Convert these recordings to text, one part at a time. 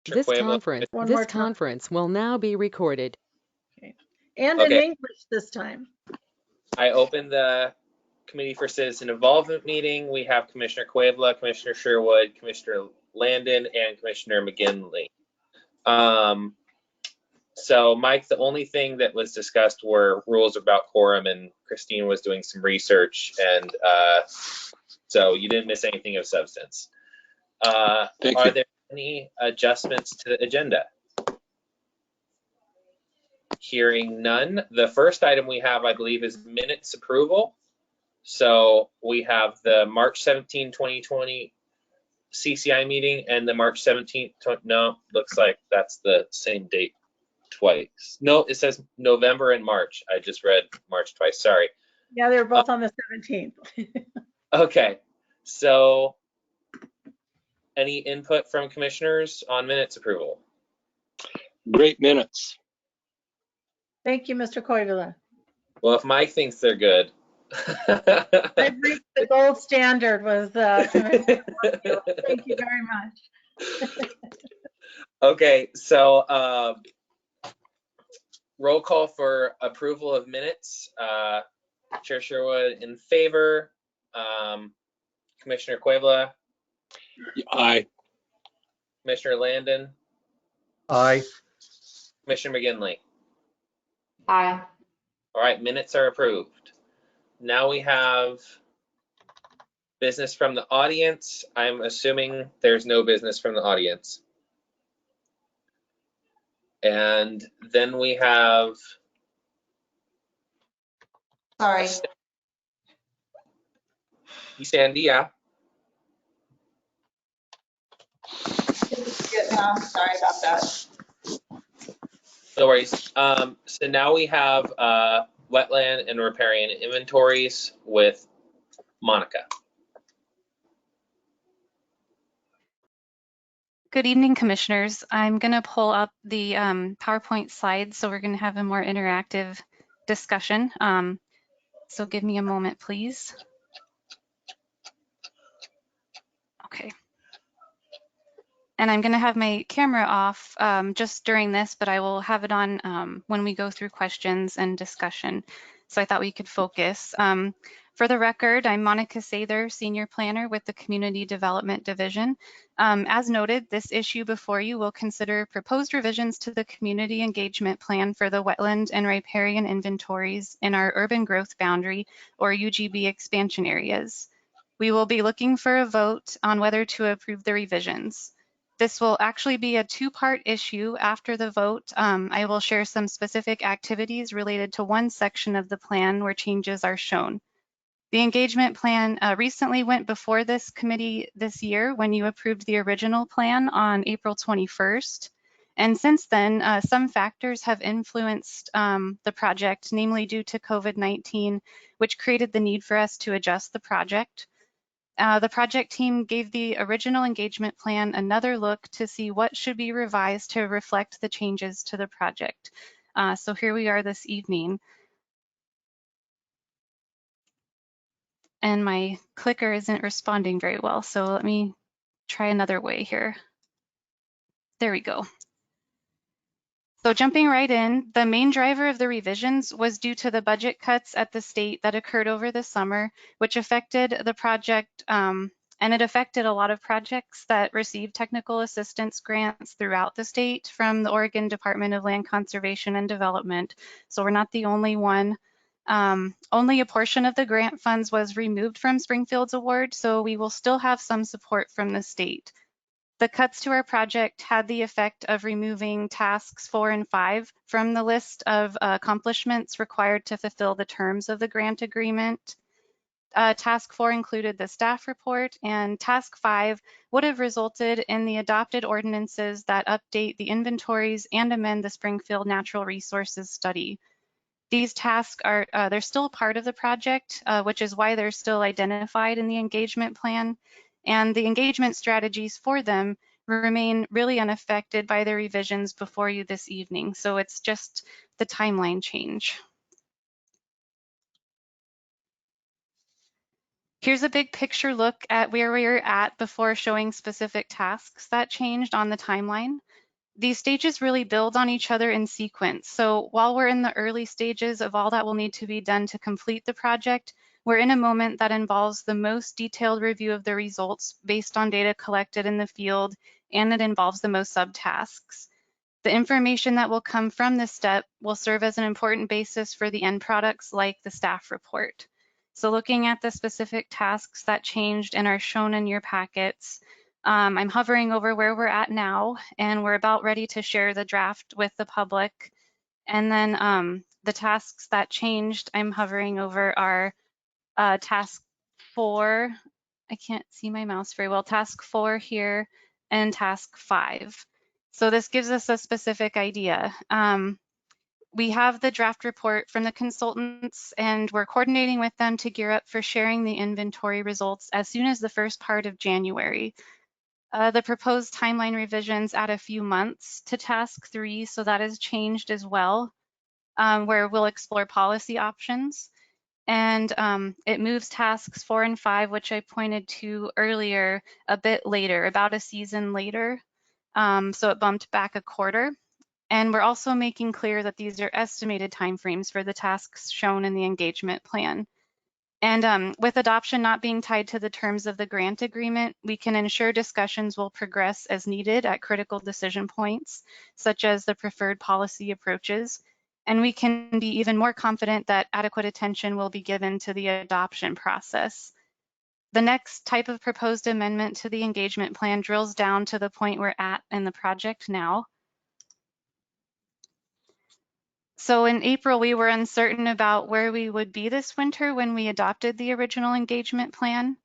This Cuevila. conference will now be recorded. Okay. And in Okay. English this time. I open the Committee for Citizen Involvement meeting. We have Commissioner Cuevila, Commissioner Sherwood, Commissioner Landon, and Commissioner McGinley. So, Mike, the only thing that was discussed were rules about quorum, and Christine was doing some research, and so you didn't miss anything of substance. Are there any adjustments to the agenda? Hearing none. The first item we have, I believe, is minutes approval. So we have the March 17, 2020 CCI meeting and the March 17th. No, looks like that's the same date twice. No, it says November and March. I just read March twice. Sorry. Yeah, they're both on the 17th. Okay. So any input from commissioners on minutes approval? Great minutes. Thank you, Mr. Koivula. Well, if Mike thinks they're good. I've reached the gold standard with Commissioner Koivula. Thank you very much. Okay, so roll call for approval of minutes. Chair Sherwood in favor. Commissioner Cuevila. Aye. Commissioner Landon. Aye. Commissioner McGinley. Aye. All right, minutes are approved. Now we have business from the audience. I'm assuming there's no business from the audience. And then we have. Sorry. Sandy, yeah. Sorry about that. No worries. So now we have wetland and riparian inventories with Monica. Good evening, commissioners. I'm going to pull up the PowerPoint slides, so we're going to have a more interactive discussion. So give me a moment, please. Okay. And I'm going to have my camera off just during this, but I will have it on when we go through questions and discussion. So I thought we could focus. For the record, I'm Monica Sather, Senior Planner with the Community Development Division. As noted, this issue before you will consider proposed revisions to the Community Engagement Plan for the wetland and riparian inventories in our urban growth boundary or UGB expansion areas. We will be looking for a vote on whether to approve the revisions. This will actually be a two-part issue. After the vote, I will share some specific activities related to one section of the plan where changes are shown. The engagement plan recently went before this committee this year when you approved the original plan on April 21st. And since then, some factors have influenced the project, namely due to COVID-19, which created the need for us to adjust the project. The project team gave the original engagement plan another look to see what should be revised to reflect the changes to the project. So here we are this evening. And my clicker isn't responding very well, so let me try another way here. There we go. So jumping right in, the main driver of the revisions was due to the budget cuts at the state that occurred over the summer, which affected the project, and it affected a lot of projects that received technical assistance grants throughout the state from the Oregon Department of Land Conservation and Development. So we're not the only one. Only a portion of the grant funds was removed from Springfield's award, so we will still have some support from the state. The cuts to our project had the effect of removing tasks 4 and 5 from the list of accomplishments required to fulfill the terms of the grant agreement. Task 4 included the staff report, and task 5 would have resulted in the adopted ordinances that update the inventories and amend the Springfield Natural Resources Study. These tasks are, they're still part of the project, which is why they're still identified in the engagement plan. And the engagement strategies for them remain really unaffected by the revisions before you this evening. So it's just the timeline change. Here's a big picture look at where we were at before showing specific tasks that changed on the timeline. These stages really build on each other in sequence. So while we're in the early stages of all that will need to be done to complete the project, we're in a moment that involves the most detailed review of the results based on data collected in the field, and it involves the most subtasks. The information that will come from this step will serve as an important basis for the end products like the staff report. So looking at the specific tasks that changed and are shown in your packets, I'm hovering over where we're at now, and we're about ready to share the draft with the public. And then the tasks that changed I'm hovering over are task 4. I can't see my mouse very well. Task 4 here and task 5. So this gives us a specific idea. We have the draft report from the consultants, and we're coordinating with them to gear up for sharing the inventory results as soon as the first part of January. The proposed timeline revisions add a few months to task 3, so that has changed as well, where we'll explore policy options. And it moves tasks 4 and 5, which I pointed to earlier, a bit later, about a season later. So it bumped back a quarter. And we're also making clear that these are estimated timeframes for the tasks shown in the engagement plan. And with adoption not being tied to the terms of the grant agreement, we can ensure discussions will progress as needed at critical decision points, such as the preferred policy approaches. And we can be even more confident that adequate attention will be given to the adoption process. The next type of proposed amendment to the engagement plan drills down to the point we're at in the project now. So in April, we were uncertain about where we would be this winter when we adopted the original engagement plan.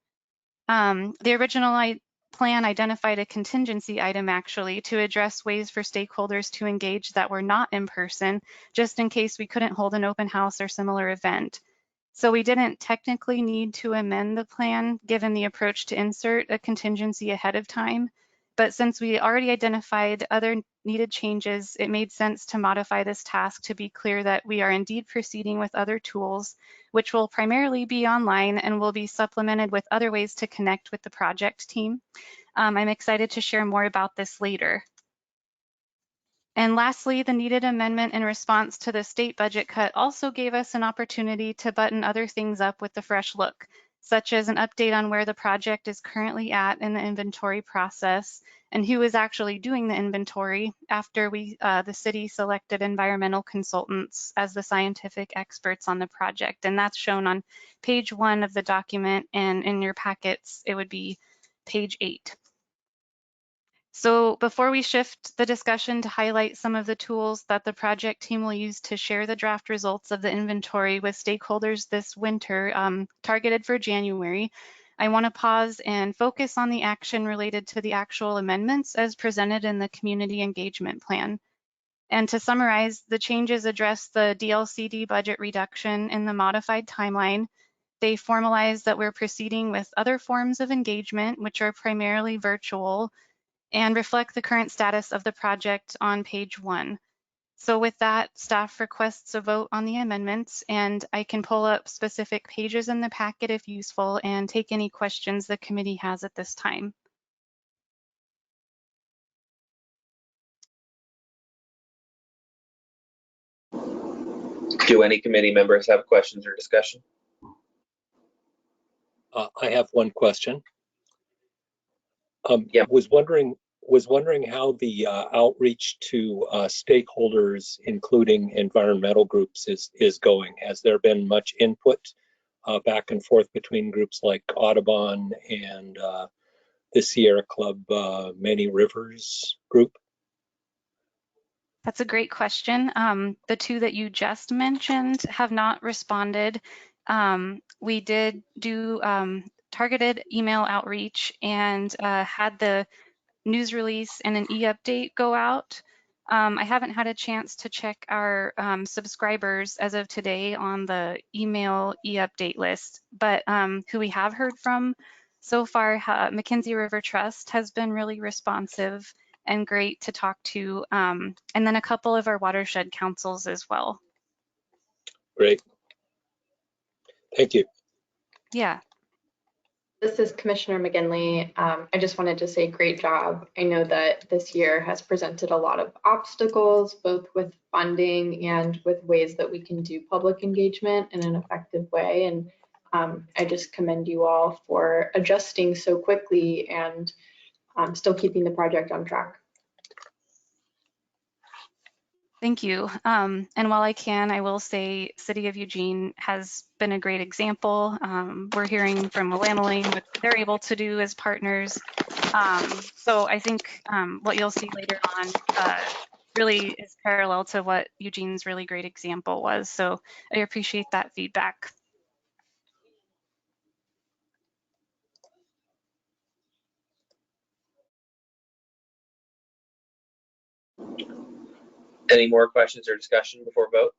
The original plan identified a contingency item actually to address ways for stakeholders to engage that were not in person, just in case we couldn't hold an open house or similar event. So we didn't technically need to amend the plan given the approach to insert a contingency ahead of time. But since we already identified other needed changes, it made sense to modify this task to be clear that we are indeed proceeding with other tools, which will primarily be online and will be supplemented with other ways to connect with the project team. I'm excited to share more about this later. And lastly, the needed amendment in response to the state budget cut also gave us an opportunity to button other things up with the fresh look, such as an update on where the project is currently at in the inventory process and who is actually doing the inventory after the city selected environmental consultants as the scientific experts on the project. And that's shown on page 1 of the document, and in your packets, it would be page 8. So before we shift the discussion to highlight some of the tools that the project team will use to share the draft results of the inventory with stakeholders this winter, targeted for January, I want to pause and focus on the action related to the actual amendments as presented in the community engagement plan. And to summarize, the changes address the DLCD budget reduction in the modified timeline. They formalize that we're proceeding with other forms of engagement, which are primarily virtual, and reflect the current status of the project on page 1. So with that, staff requests a vote on the amendments, and I can pull up specific pages in the packet if useful and take any questions the committee has at this time. Do any committee members have questions or discussion? I have one question. Yeah. Was wondering how the outreach to stakeholders, including environmental groups, is going. Has there been much input back and forth between groups like Audubon and the Sierra Club Many Rivers group? That's a great question. The two that you just mentioned have not responded. We did do targeted email outreach and had the news release and an e-update go out. I haven't had a chance to check our subscribers as of today on the email e-update list, but who we have heard from so far, Mackenzie River Trust has been really responsive and great to talk to, and then a couple of our watershed councils as well. Great. Thank you. Yeah. This is Commissioner McGinley. I just wanted to say great job. I know that this year has presented a lot of obstacles, both with funding and with ways that we can do public engagement in an effective way. And I just commend you all for adjusting so quickly and still keeping the project on track. Thank you. And while I will say City of Eugene has been a great example. We're hearing from Willamette what they're able to do as partners. So I think what you'll see later on really is parallel to what Eugene's really great example was. So I appreciate that feedback. Any more questions or discussion before vote?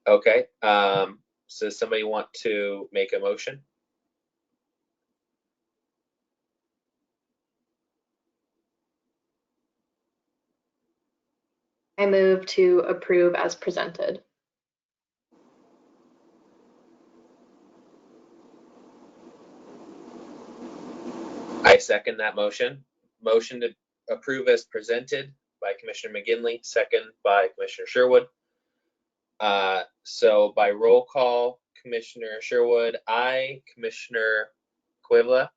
Okay, so does somebody want to make a motion? I move to approve as presented. I second that motion. Motion to approve as presented by Commissioner McGinley, second by Commissioner Sherwood. So by roll call, Commissioner Sherwood, aye. Commissioner Cuevla?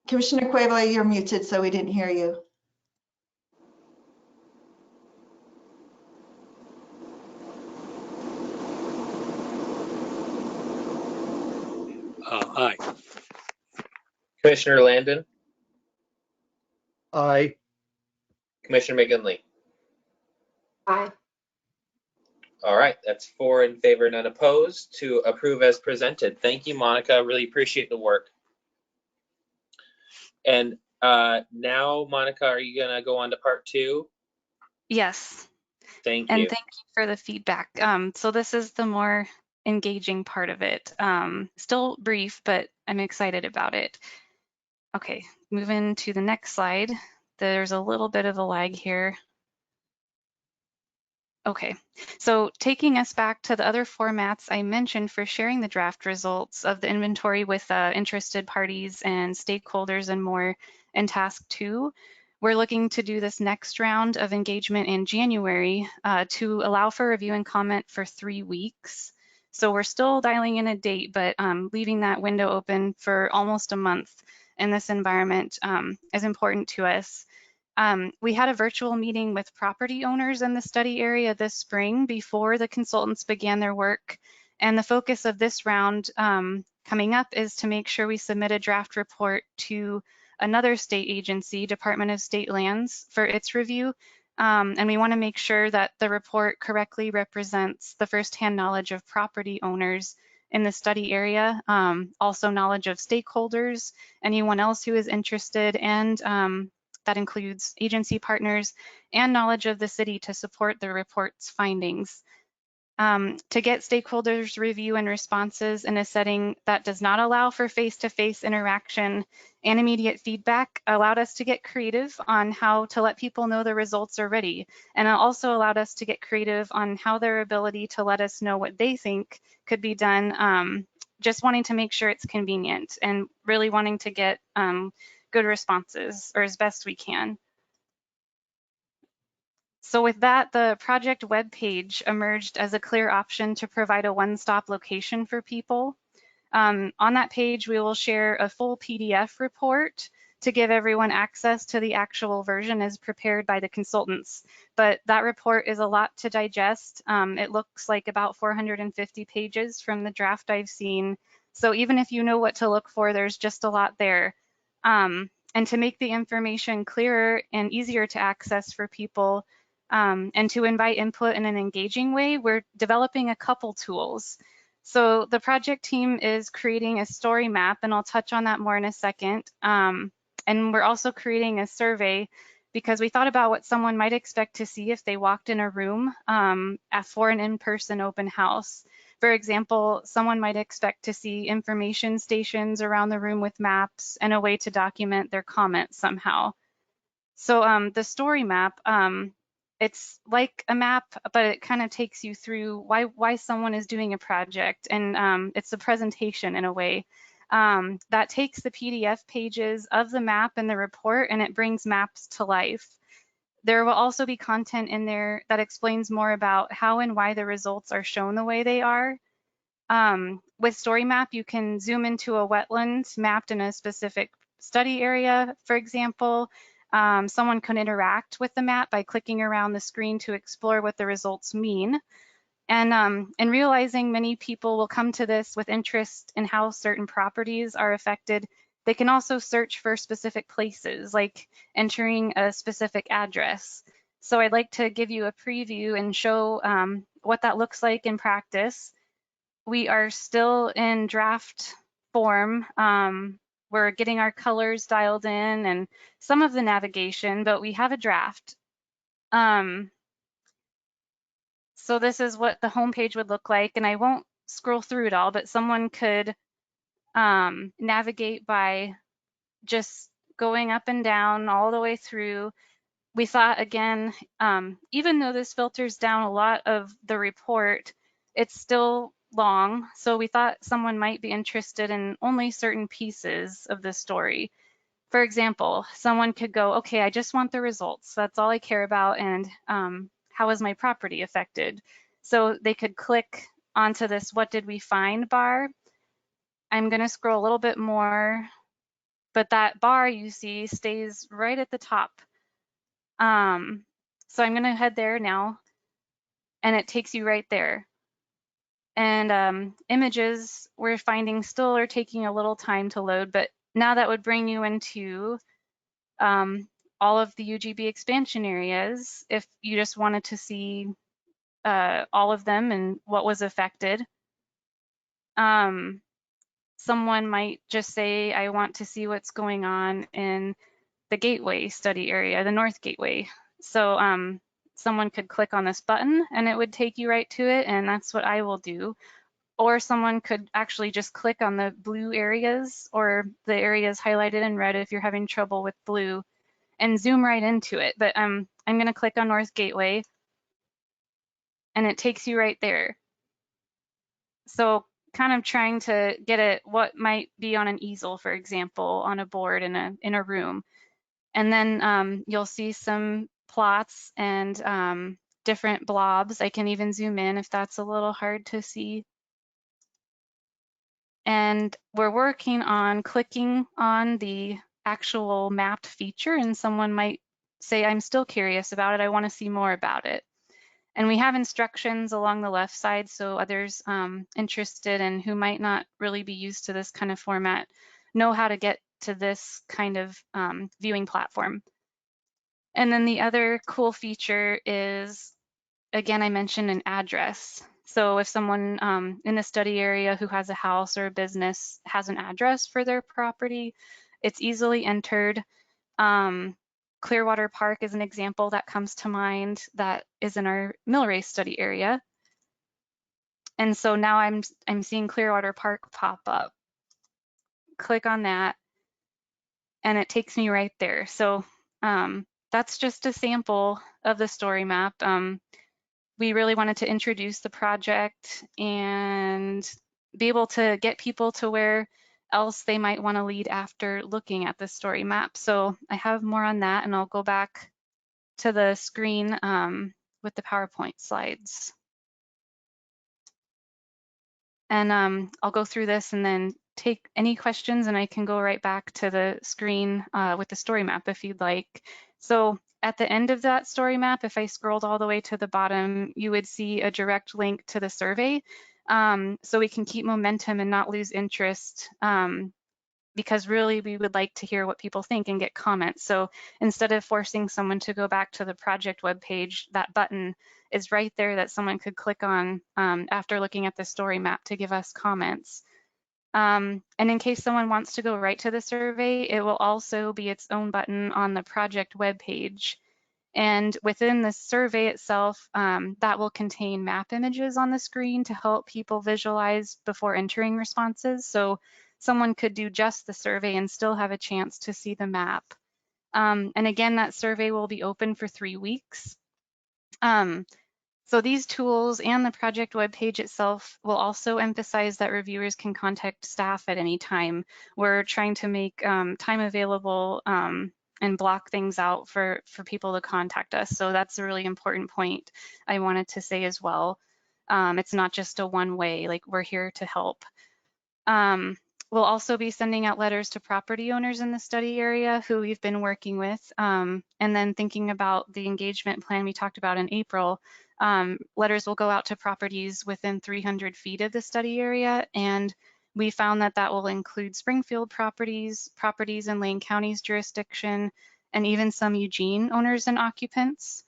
Commissioner Cuevla, you're muted, so we didn't hear you. Aye. Commissioner Landon? Aye. Commissioner McGinley? Aye. All right, that's 4 in favor, none opposed to approve as presented. Thank you, Monica. Really appreciate the work. And now, Monica, are you gonna go on to part 2? Yes. Thank And you. thank you for the feedback. So this is the more engaging part of it. Still brief, but I'm excited about it. Okay, moving to the next slide. There's a little bit of a lag here. Okay, so taking us back to the other formats I mentioned for sharing the draft results of the inventory with interested parties and stakeholders and more in task 2, we're looking to do this next round of engagement in January to allow for review and comment for 3 weeks. So we're still dialing in a date, but leaving that window open for almost a month in this environment is important to us. We had a virtual meeting with property owners in the study area this spring before the consultants began their work. And the focus of this round coming up is to make sure we submit a draft report to another state agency, Department of State Lands, for its review. And we want to make sure that the report correctly represents the firsthand knowledge of property owners in the study area, also knowledge of stakeholders, anyone else who is interested, and that includes agency partners and knowledge of the city to support the report's findings. To get stakeholders' review and responses in a setting that does not allow for face-to-face interaction and immediate feedback allowed us to get creative on how to let people know the results are ready. And it also allowed us to get creative on how their ability to let us know what they think could be done, just wanting to make sure it's convenient and really wanting to get good responses, or as best we can. So with that, the project webpage emerged as a clear option to provide a one-stop location for people. On that page, we will share a full PDF report to give everyone access to the actual version as prepared by the consultants. But that report is a lot to digest. It looks like about 450 pages from the draft I've seen. So even if you know what to look for, there's just a lot there. And to make the information clearer and easier to access for people, and to invite input in an engaging way, we're developing a couple tools. So the project team is creating a story map, and I'll touch on that more in a second. And we're also creating a survey because we thought about what someone might expect to see if they walked in a room for an in-person open house. For example, someone might expect to see information stations around the room with maps and a way to document their comments somehow. So the story map, it's like a map, but it kind of takes you through why someone is doing a project, and it's a presentation in a way. That takes the PDF pages of the map and the report, and it brings maps to life. There will also be content in there that explains more about how and why the results are shown the way they are. With Story Map, you can zoom into a wetland mapped in a specific study area, for example. Someone can interact with the map by clicking around the screen to explore what the results mean. And realizing many people will come to this with interest in how certain properties are affected, they can also search for specific places, like entering a specific address. So I'd like to give you a preview and show what that looks like in practice. We are still in draft form. We're getting our colors dialed in and some of the navigation, but we have a draft. So this is what the homepage would look like, and I won't scroll through it all, but someone could navigate by just going up and down all the way through. We thought, again, even though this filters down a lot of the report, it's still long. So we thought someone might be interested in only certain pieces of the story. For example, someone could go, okay, I just want the results. That's all I care about. And how is my property affected? So they could click onto this what did we find bar. I'm going to scroll a little bit more, but that bar you see stays right at the top. So I'm going to head there now, and it takes you right there. And images we're finding still are taking a little time to load, but now that would bring you into all of the UGB expansion areas if you just wanted to see all of them and what was affected. Someone might just say, I want to see what's going on in the Gateway study area, the North Gateway. So someone could click on this button and it would take you right to it, and that's what I will do. Or someone could actually just click on the blue areas or the areas highlighted in red if you're having trouble with blue, and zoom right into it. But I'm going to click on North Gateway, and it takes you right there. So kind of trying to get at what might be on an easel, for example, on a board in a room. And then you'll see some plots and different blobs. I can even zoom in if that's a little hard to see. And we're working on clicking on the actual mapped feature, and someone might say, I'm still curious about it. I want to see more about it. And we have instructions along the left side, so others interested and who might not really be used to this kind of format know how to get to this kind of viewing platform. And then the other cool feature is, again, I mentioned an address. So if someone in the study area who has a house or a business has an address for their property, it's easily entered. Clearwater Park is an example that comes to mind that is in our Millrace study area. And so now I'm seeing Clearwater Park pop up. Click on that and it takes me right there. So that's just a sample of the story map. We really wanted to introduce the project and be able to get people to where else they might want to lead after looking at the story map. So I have more on that, and I'll go back to the screen with the PowerPoint slides. And I'll go through this and then take any questions, and I can go right back to the screen with the story map if you'd like. So at the end of that story map, if I scrolled all the way to the bottom, you would see a direct link to the survey. So we can keep momentum and not lose interest, because really we would like to hear what people think and get comments. So instead of forcing someone to go back to the project webpage, that button is right there that someone could click on after looking at the story map to give us comments. And in case someone wants to go right to the survey, it will also be its own button on the project webpage. And within the survey itself, that will contain map images on the screen to help people visualize before entering responses. So someone could do just the survey and still have a chance to see the map. And again, that survey will be open for 3 weeks. So these tools and the project webpage itself will also emphasize that reviewers can contact staff at any time. We're trying to make time available and block things out for people to contact us. So that's a really important point I wanted to say as well. It's not just a one way, like we're here to help. We'll also be sending out letters to property owners in the study area who we've been working with. And then thinking about the engagement plan we talked about in April, letters will go out to properties within 300 feet of the study area. And we found that that will include Springfield properties, properties in Lane County's jurisdiction, and even some Eugene owners and occupants.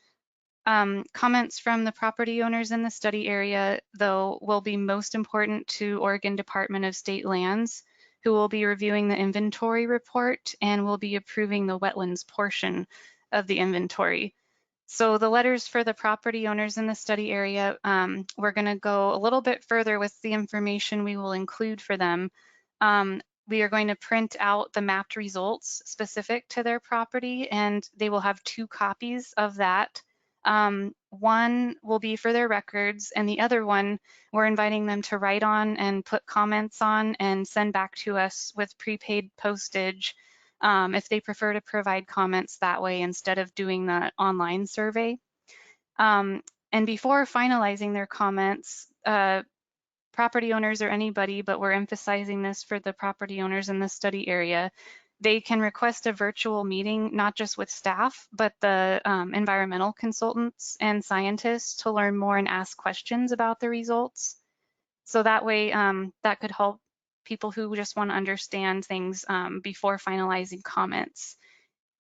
Comments from the property owners in the study area, though, will be most important to Oregon Department of State Lands, who will be reviewing the inventory report and will be approving the wetlands portion of the inventory. So the letters for the property owners in the study area, we're going to go a little bit further with the information we will include for them. We are going to print out the mapped results specific to their property, and they will have 2 copies of that. One will be for their records, and the other one we're inviting them to write on and put comments on and send back to us with prepaid postage if they prefer to provide comments that way instead of doing the online survey. And before finalizing their comments, property owners or anybody, but we're emphasizing this for the property owners in the study area, they can request a virtual meeting, not just with staff, but the environmental consultants and scientists to learn more and ask questions about the results. So that way, that could help people who just want to understand things before finalizing comments.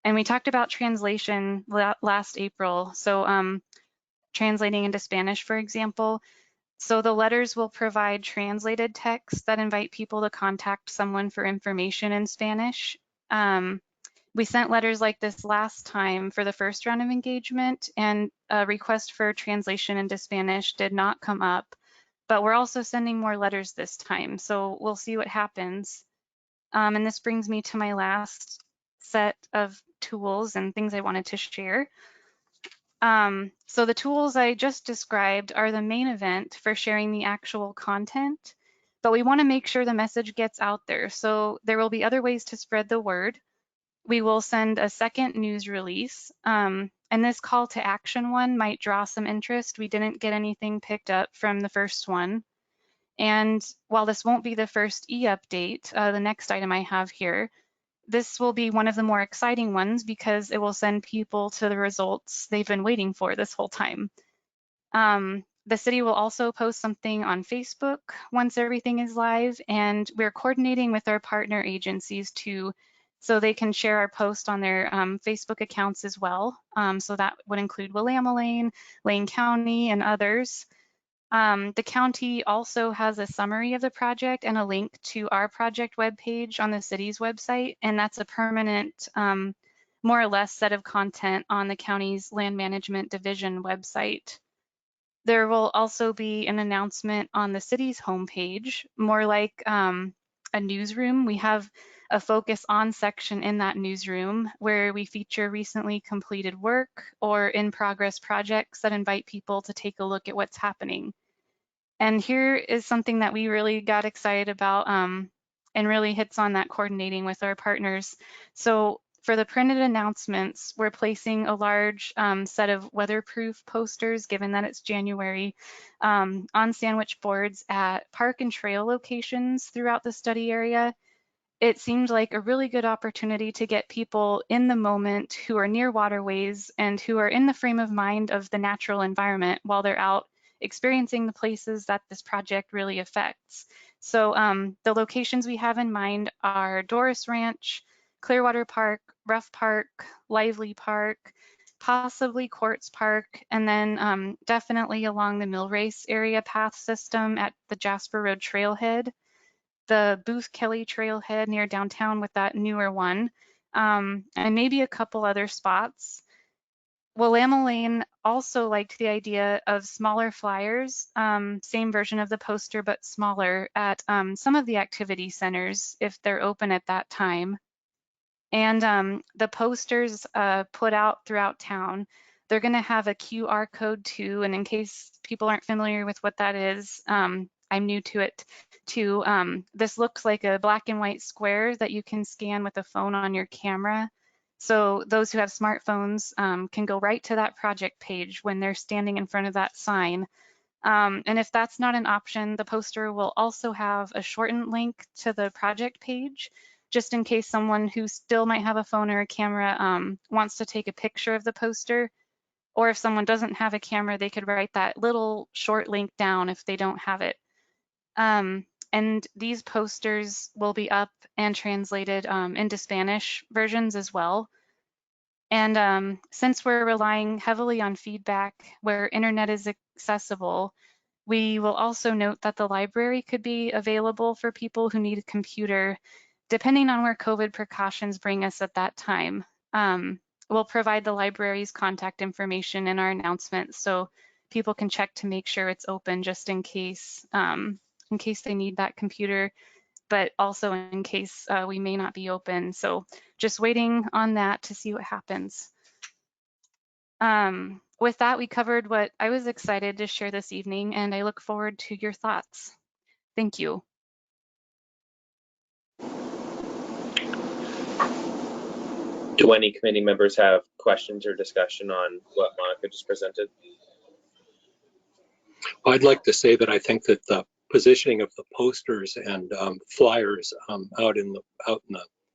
And we talked about translation last April. So translating into Spanish, for example. So the letters will provide translated text that invite people to contact someone for information in Spanish. We sent letters like this last time for the first round of engagement, and a request for translation into Spanish did not come up. But we're also sending more letters this time, so we'll see what happens. And this brings me to my last set of tools and things I wanted to share. So the tools I just described are the main event for sharing the actual content, but we want to make sure the message gets out there. So there will be other ways to spread the word. We will send a second news release, and this call to action one might draw some interest. We didn't get anything picked up from the first one. And while this won't be the first e-update, the next item I have here, this will be one of the more exciting ones because it will send people to the results they've been waiting for this whole time. The city will also post something on Facebook once everything is live, and we're coordinating with our partner agencies too, so they can share our post on their Facebook accounts as well. So that would include Willamette, Lane County, and others. The county also has a summary of the project and a link to our project webpage on the city's website, and that's a permanent, more or less set of content on the county's Land Management Division website. There will also be an announcement on the city's homepage, more like a newsroom. We have a focus on section in that newsroom where we feature recently completed work or in progress projects that invite people to take a look at what's happening. And here is something that we really got excited about and really hits on that coordinating with our partners. So for the printed announcements, we're placing a large set of weatherproof posters, given that it's January, on sandwich boards at park and trail locations throughout the study area. It seemed like a really good opportunity to get people in the moment who are near waterways and who are in the frame of mind of the natural environment while they're out experiencing the places that this project really affects. So the locations we have in mind are Doris Ranch, Clearwater Park, Rough Park, Lively Park, possibly Quartz Park, and then definitely along the Millrace area path system at the Jasper Road Trailhead, the Booth Kelly Trailhead near downtown with that newer one, and maybe a couple other spots. Willamette Lane also liked the idea of smaller flyers, same version of the poster, but smaller at some of the activity centers if they're open at that time. And the posters put out throughout town, they're going to have a QR code too. And in case people aren't familiar with what that is, I'm new to it too. This looks like a black and white square that you can scan with a phone on your camera. So those who have smartphones can go right to that project page when they're standing in front of that sign. And if that's not an option, the poster will also have a shortened link to the project page, just in case someone who still might have a phone or a camera wants to take a picture of the poster. Or if someone doesn't have a camera, they could write that little short link down if they don't have it. And these posters will be up and translated into Spanish versions as well. And since we're relying heavily on feedback where internet is accessible, we will also note that the library could be available for people who need a computer, depending on where COVID precautions bring us at that time. We'll provide the library's contact information in our announcements so people can check to make sure it's open just in case they need that computer, but also in case we may not be open. So just waiting on that to see what happens. With that, we covered what I was excited to share this evening, and I look forward to your thoughts. Thank you. Do any committee members have questions or discussion on what Monica just presented? I'd like to say that I think that the positioning of the posters and flyers out in the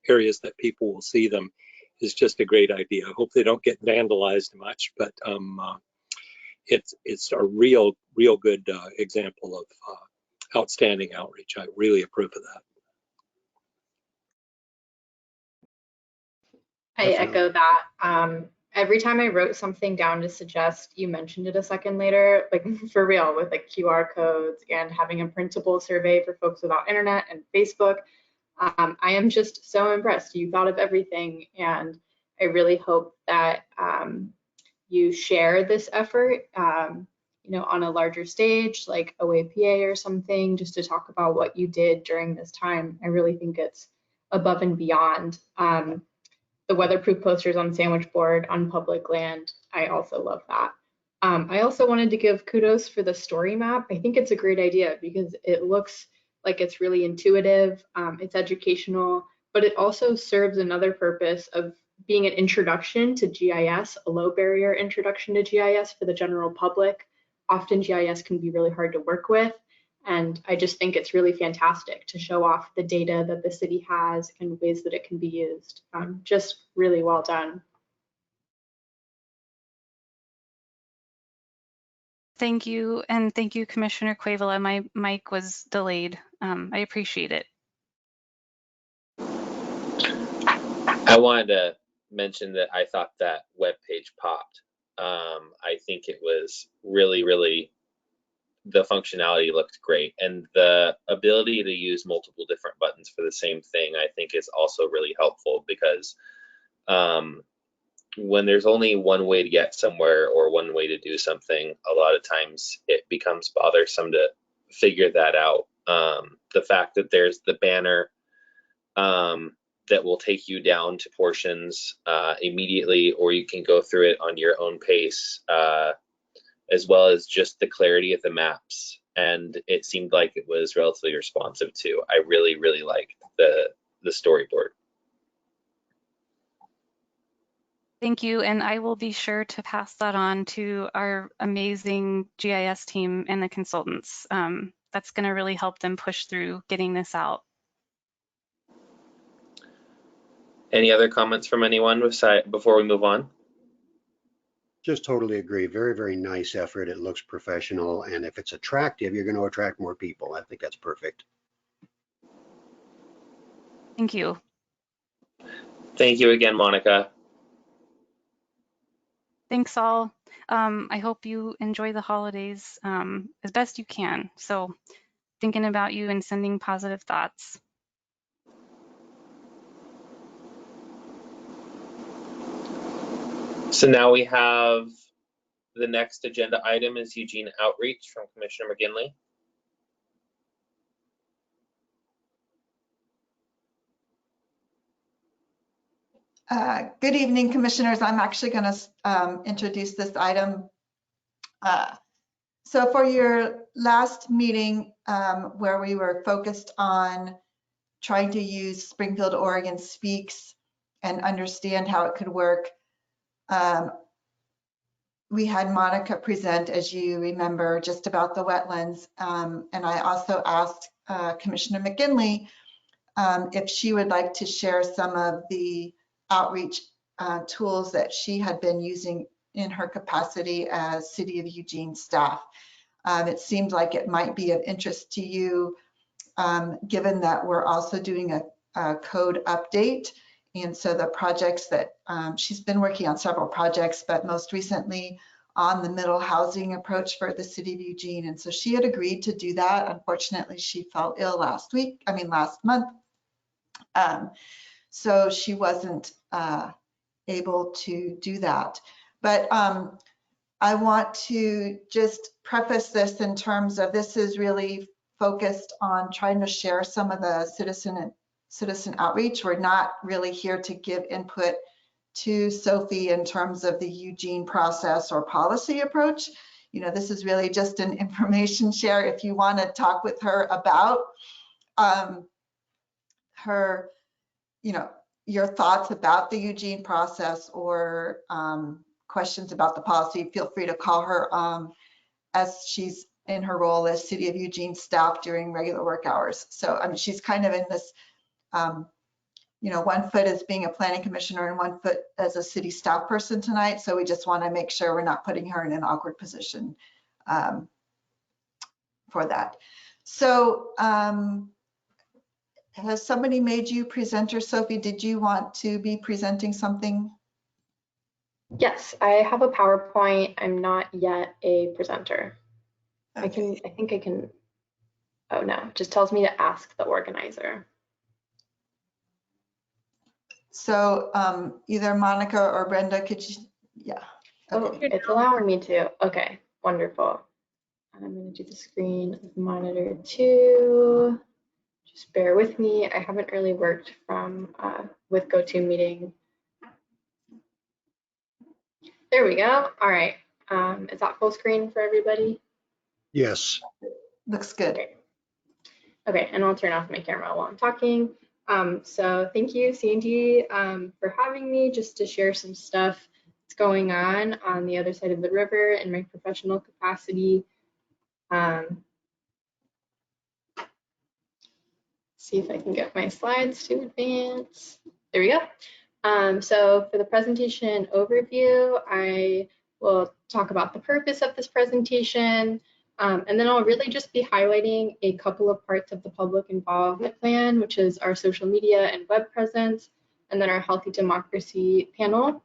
areas that people will see them is just a great idea. I hope they don't get vandalized much, but it's a real good example of outstanding outreach. I really approve of that. I echo that. Every time I wrote something down to suggest, you mentioned it a second later, like for real, with like QR codes and having a printable survey for folks without internet and Facebook. I am just so impressed. You thought of everything, and I really hope that you share this effort, you know, on a larger stage, like OAPA or something, just to talk about what you did during this time. I really think it's above and beyond. The weatherproof posters on sandwich board on public land, I also love that. I also wanted to give kudos for the story map. I think it's a great idea because it looks like it's really intuitive, it's educational, but it also serves another purpose of being an introduction to GIS, a low barrier introduction to GIS for the general public. Often GIS can be really hard to work with, and I just think it's really fantastic to show off the data that the city has and ways that it can be used. Just really well done. Thank you, and thank you, Commissioner Cuevila. My mic was delayed. I appreciate it. I wanted to mention that I thought that web page popped. I think it was really the functionality looked great, and the ability to use multiple different buttons for the same thing I think is also really helpful, because when there's only one way to get somewhere or one way to do something, a lot of times it becomes bothersome to figure that out. The fact that there's the banner that will take you down to portions immediately, or you can go through it on your own pace, as well as just the clarity of the maps. And it seemed like it was relatively responsive too. I really liked the storyboard. Thank you, and I will be sure to pass that on to our amazing GIS team and the consultants. That's going to really help them push through getting this out. Any other comments from anyone before we move on? Just totally agree. Very nice effort. It looks professional, and if it's attractive, you're going to attract more people. I think that's perfect. Thank you. Thank you again, Monica. Thanks all. I hope you enjoy the holidays as best you can. So thinking about you and sending positive thoughts. So now we have the next agenda item is Eugene Outreach from Commissioner McGinley. Good evening, Commissioners. I'm actually going to introduce this item. So for your last meeting where we were focused on trying to use Springfield Oregon Speaks and understand how it could work, we had Monica present, as you remember, just about the wetlands. And I also asked Commissioner McGinley if she would like to share some of the outreach tools that she had been using in her capacity as City of Eugene staff. It seemed like it might be of interest to you, given that we're also doing a code update. And so the projects that she's been working on several projects, but most recently on the middle housing approach for the City of Eugene. And so she had agreed to do that. Unfortunately, she fell ill last month. So she wasn't able to do that. But I want to just preface this in terms of this is really focused on trying to share some of the citizen outreach. We're not really here to give input to Sophie in terms of the Eugene process or policy approach. You know, this is really just an information share. If you want to talk with her about her, you know, your thoughts about the Eugene process or questions about the policy, feel free to call her as she's in her role as City of Eugene staff during regular work hours. So I mean, she's kind of in this, you know, one foot as being a planning commissioner and one foot as a city staff person tonight. So we just want to make sure we're not putting her in an awkward position for that. So has somebody made you presenter, Sophie? Did you want to be presenting something? Yes, I have a PowerPoint. I'm not yet a presenter. Okay. I think I can, oh no, it just tells me to ask the organizer. So either Monica or Brenda, could you, yeah. Oh, Okay. it's allowing me to. Okay, wonderful. I'm going to do the screen monitor too. Just bear with me. I haven't really worked from with GoToMeeting. There we go. All right. Is that full screen for everybody? Yes. Looks good. Okay. Okay, and I'll turn off my camera while I'm talking. So thank you, Sandy, for having me just to share some stuff that's going on the other side of the river in my professional capacity. See if I can get my slides to advance. There we go. So for the presentation overview, I will talk about the purpose of this presentation, and then I'll really just be highlighting a couple of parts of the public involvement plan, which is our social media and web presence, and then our Healthy Democracy panel.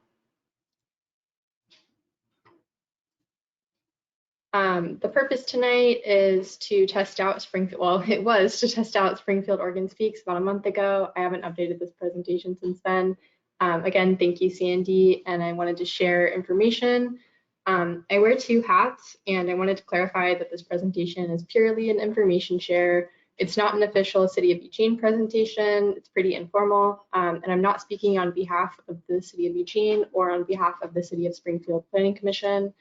The purpose tonight is to test out Springfield, well, it was to test out Springfield Oregon Speaks about a month ago. I haven't updated this presentation since then. Again, thank you, Sandy, and I wanted to share information. I wear two hats, and I wanted to clarify that this presentation is purely an information share. It's not an official City of Eugene presentation. It's pretty informal, and I'm not speaking on behalf of the City of Eugene or on behalf of the City of Springfield Planning Commission.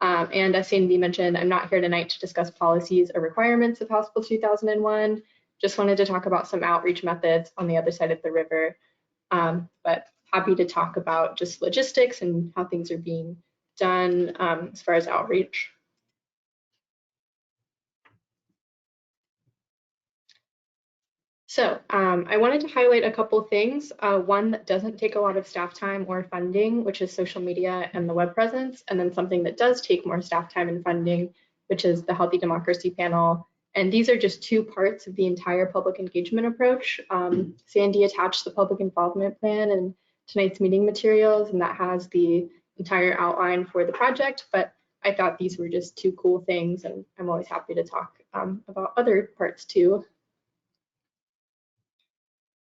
And as Sandy mentioned, I'm not here tonight to discuss policies or requirements of House Bill 2001. Just wanted to talk about some outreach methods on the other side of the river, but happy to talk about just logistics and how things are being done as far as outreach. So I wanted to highlight a couple things. One that doesn't take a lot of staff time or funding, which is social media and the web presence, and then something that does take more staff time and funding, which is the Healthy Democracy panel. And these are just two parts of the entire public engagement approach. Sandy attached the public involvement plan in tonight's meeting materials, and that has the entire outline for the project, but I thought these were just two cool things, and I'm always happy to talk about other parts too.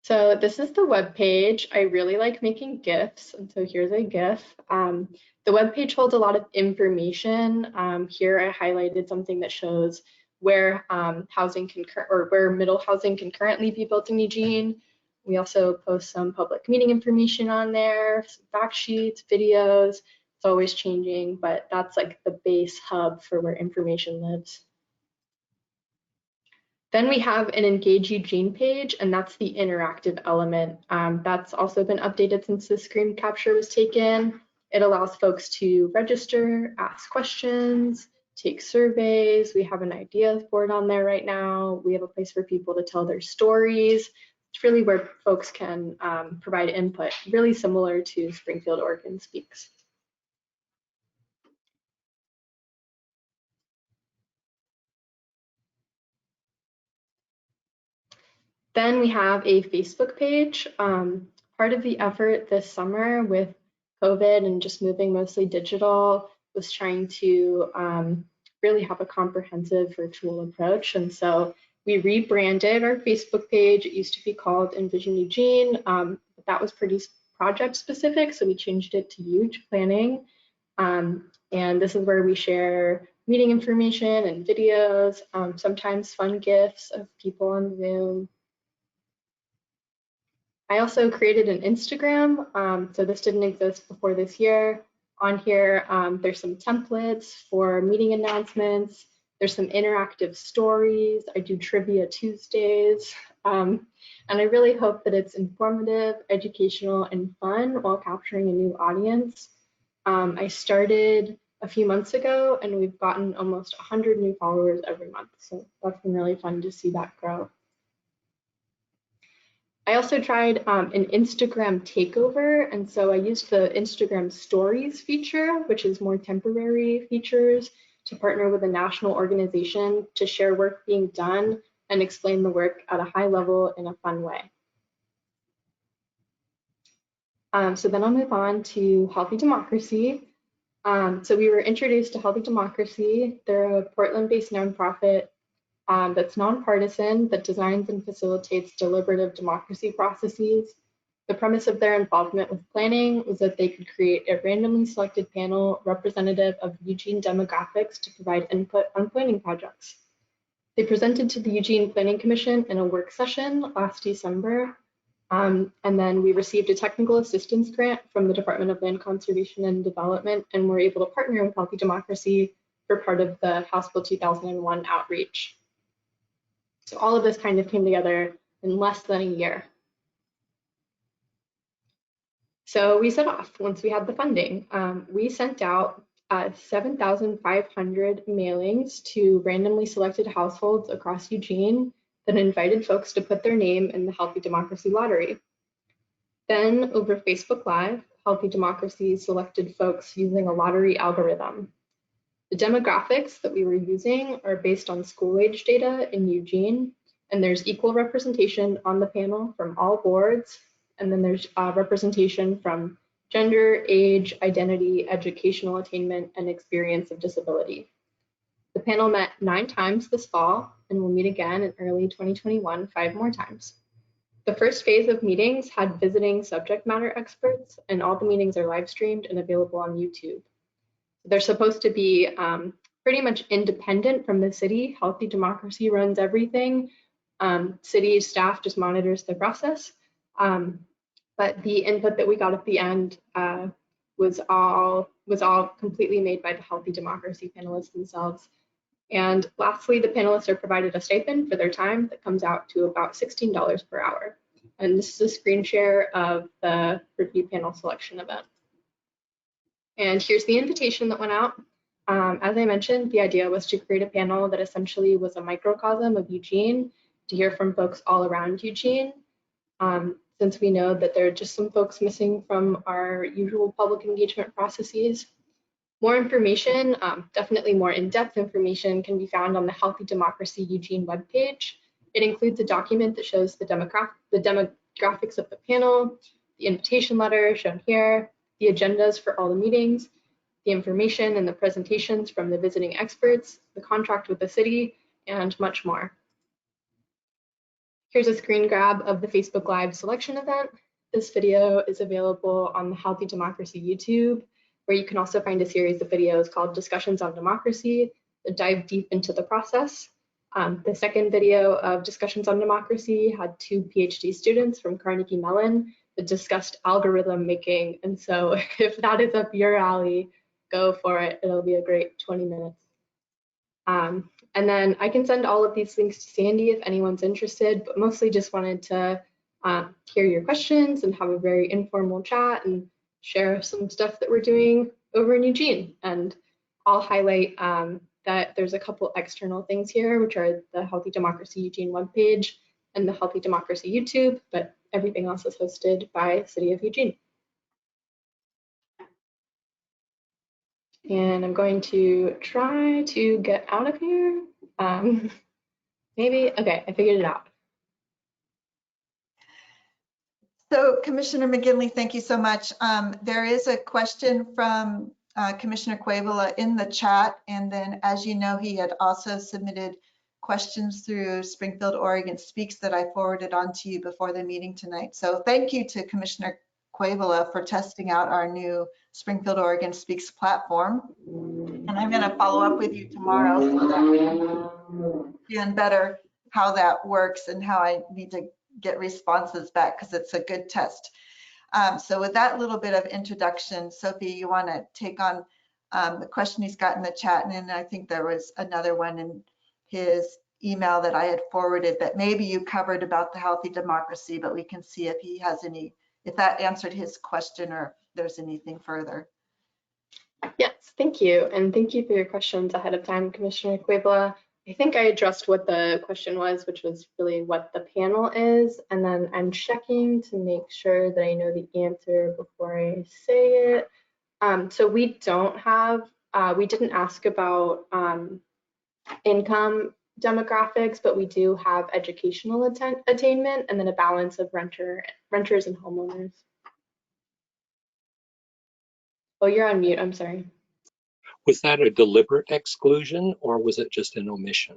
So this is the web page. I really like making GIFs, and so here's a GIF. The web page holds a lot of information. Here I highlighted something that shows where where middle housing can currently be built in Eugene. We also post some public meeting information on there, some fact sheets, videos. It's always changing, but that's like the base hub for where information lives. Then we have an Engage Eugene page, and that's the interactive element. That's also been updated since the screen capture was taken. It allows folks to register, ask questions, take surveys. We have an ideas board on there right now. We have a place for people to tell their stories. It's really where folks can provide input, really similar to Springfield Oregon Speaks. Then we have a Facebook page. Part of the effort this summer with COVID and just moving mostly digital was trying to really have a comprehensive virtual approach. And so we rebranded our Facebook page. It used to be called Envision Eugene, but that was pretty project specific. So we changed it to Huge Planning. And this is where we share meeting information and videos, sometimes fun GIFs of people on Zoom. I also created an Instagram, so this didn't exist before this year. On here, there's some templates for meeting announcements. There's some interactive stories. I do Trivia Tuesdays. And I really hope that it's informative, educational, and fun while capturing a new audience. I started a few months ago, and we've gotten almost 100 new followers every month. So that's been really fun to see that grow. I also tried an Instagram takeover, and so I used the Instagram Stories feature, which is more temporary features, to partner with a national organization to share work being done and explain the work at a high level in a fun way. So then I'll move on to Healthy Democracy. So we were introduced to Healthy Democracy. They're a Portland-based nonprofit that's nonpartisan, that designs and facilitates deliberative democracy processes. The premise of their involvement with planning was that they could create a randomly selected panel representative of Eugene demographics to provide input on planning projects. They presented to the Eugene Planning Commission in a work session last December, and then we received a technical assistance grant from the Department of Land Conservation and Development, and were able to partner with Healthy Democracy for part of the House Bill 2001 outreach. So all of this kind of came together in less than a year. So we set off once we had the funding. We sent out 7,500 mailings to randomly selected households across Eugene that invited folks to put their name in the Healthy Democracy Lottery. Then over Facebook Live, Healthy Democracy selected folks using a lottery algorithm. The demographics that we were using are based on school age data in Eugene, and there's equal representation on the panel from all boards, and then there's representation from gender, age, identity, educational attainment, and experience of disability. The panel met 9 times this fall and will meet again in early 2021, 5 more times. The first phase of meetings had visiting subject matter experts, and all the meetings are live streamed and available on YouTube. They're supposed to be pretty much independent from the city. Healthy Democracy runs everything. City staff just monitors the process. But the input that we got at the end was all completely made by the Healthy Democracy panelists themselves. And lastly, the panelists are provided a stipend for their time that comes out to about $16 per hour. And this is a screen share of the review panel selection event. And here's the invitation that went out. As I mentioned, the idea was to create a panel that essentially was a microcosm of Eugene, to hear from folks all around Eugene. Since we know that there are just some folks missing from our usual public engagement processes. More information, definitely more in-depth information, can be found on the Healthy Democracy Eugene webpage. It includes a document that shows the demographics of the panel, the invitation letter shown here, the agendas for all the meetings, the information and the presentations from the visiting experts, the contract with the city, and much more. Here's a screen grab of the Facebook Live selection event. This video is available on the Healthy Democracy YouTube, where you can also find a series of videos called Discussions on Democracy that dive deep into the process. The second video of Discussions on Democracy had 2 PhD students from Carnegie Mellon that discussed algorithm making. And so if that is up your alley, go for it. It'll be a great 20 minutes. And then I can send all of these links to Sandy if anyone's interested, but mostly just wanted to hear your questions and have a very informal chat and share some stuff that we're doing over in Eugene. And I'll highlight that there's a couple external things here, which are the Healthy Democracy Eugene webpage and the Healthy Democracy YouTube, but everything else is hosted by City of Eugene. And I'm going to try to get out of here. Maybe, okay, I figured it out. So Commissioner McGinley, thank you so much. There is a question from Commissioner Cuevila in the chat. And then, as you know, he had also submitted questions through Springfield Oregon Speaks that I forwarded on to you before the meeting tonight. So thank you to Commissioner Cuevila for testing out our new Springfield Oregon Speaks platform. And I'm going to follow up with you tomorrow so that we can understand better how that works and how I need to get responses back, because it's a good test. So with that little bit of introduction, Sophie, you want to take on the question he's got in the chat, and then I think there was another one in his email that I had forwarded that maybe you covered about the healthy democracy, but we can see if he has any, if that answered his question or if there's anything further. Yes, thank you. And thank you for your questions ahead of time, Commissioner Cuevila. I think I addressed what the question was, which was really what the panel is. And then I'm checking to make sure that I know the answer before I say it. So we don't have, we didn't ask about income demographics, but we do have educational attainment and then a balance of renters and homeowners. Oh, you're on mute, I'm sorry. Was that a deliberate exclusion or was it just an omission?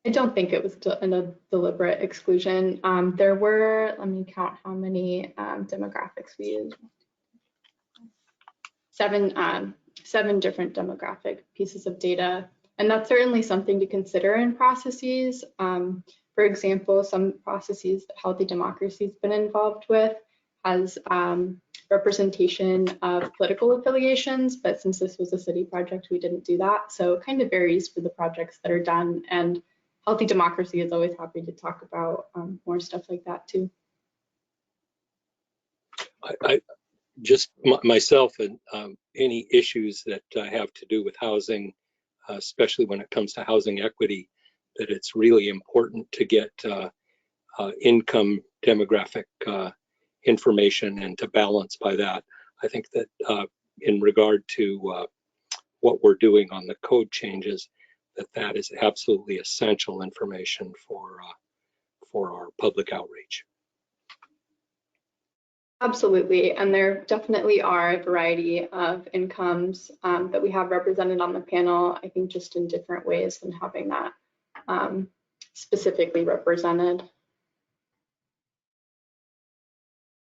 I don't think it was a deliberate exclusion. There were, let me count how many demographics we used. Seven different demographic pieces of data. And that's certainly something to consider in processes. For example, some processes that Healthy Democracy has been involved with has representation of political affiliations, but since this was a city project, we didn't do that. So it kind of varies for the projects that are done, and Healthy Democracy is always happy to talk about more stuff like that too. I just myself and any issues that have to do with housing, especially when it comes to housing equity, that it's really important to get income demographic information and to balance by that. I think that in regard to what we're doing on the code changes, that is absolutely essential information for our public outreach. Absolutely, and there definitely are a variety of incomes that we have represented on the panel, I think just in different ways than having that specifically represented.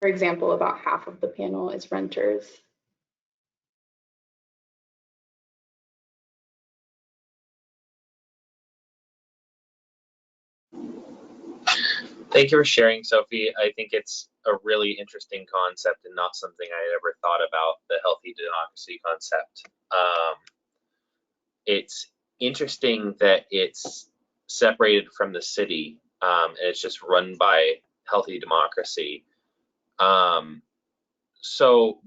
For example, about half of the panel is renters. Thank you for sharing, Sophie. I think it's a really interesting concept and not something I had ever thought about, the healthy democracy concept. It's interesting that it's separated from the city and it's just run by Healthy Democracy. So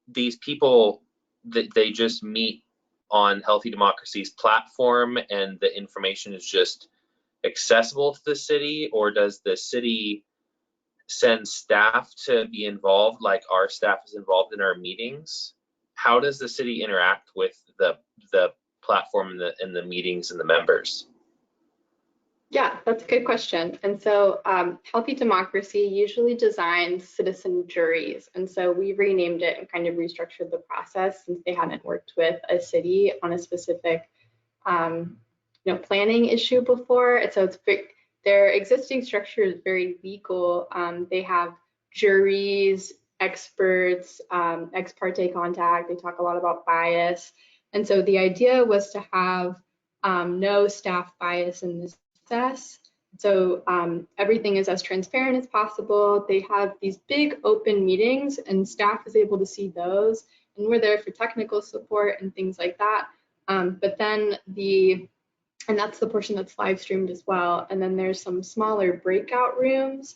these people, they just meet on Healthy Democracy's platform and the information is just accessible to the city, or does the city send staff to be involved, like our staff is involved in our meetings? How does the city interact with the platform and the meetings and the members? Yeah, that's a good question. And so Healthy Democracy usually designs citizen juries. And so we renamed it and kind of restructured the process since they hadn't worked with a city on a specific planning issue before. And so their existing structure is very legal. They have juries, experts, ex parte contact. They talk a lot about bias. And so the idea was to have no staff bias in this process. So everything is as transparent as possible. They have these big open meetings and staff is able to see those. And we're there for technical support and things like that. But then and that's the portion that's live streamed as well. And then there's some smaller breakout rooms,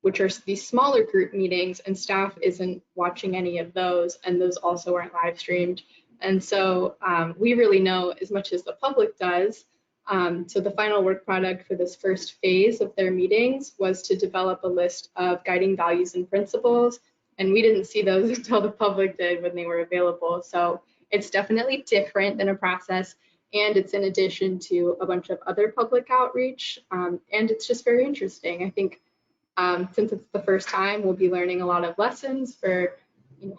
which are these smaller group meetings, and staff isn't watching any of those, and those also aren't live streamed. And so we really know as much as the public does. So the final work product for this first phase of their meetings was to develop a list of guiding values and principles. And we didn't see those until the public did when they were available. So it's definitely different than a process. And it's in addition to a bunch of other public outreach. And it's just very interesting. I think since it's the first time, we'll be learning a lot of lessons for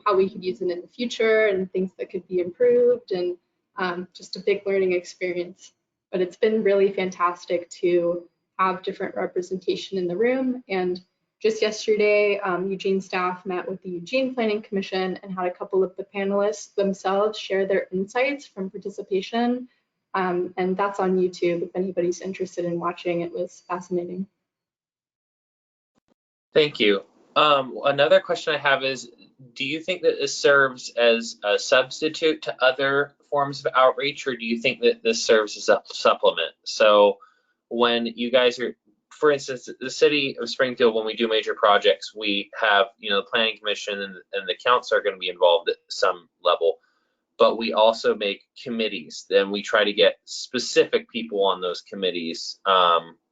how we could use it in the future and things that could be improved, and just a big learning experience. But it's been really fantastic to have different representation in the room. And just yesterday, Eugene staff met with the Eugene Planning Commission and had a couple of the panelists themselves share their insights from participation. And that's on YouTube if anybody's interested in watching. It was fascinating. Thank you. Another question I have is, do you think that this serves as a substitute to other forms of outreach, or do you think that this serves as a supplement? So when you guys are, for instance, the city of Springfield, when we do major projects, we have, the planning commission and the council are going to be involved at some level, but we also make committees. Then we try to get specific people on those committees,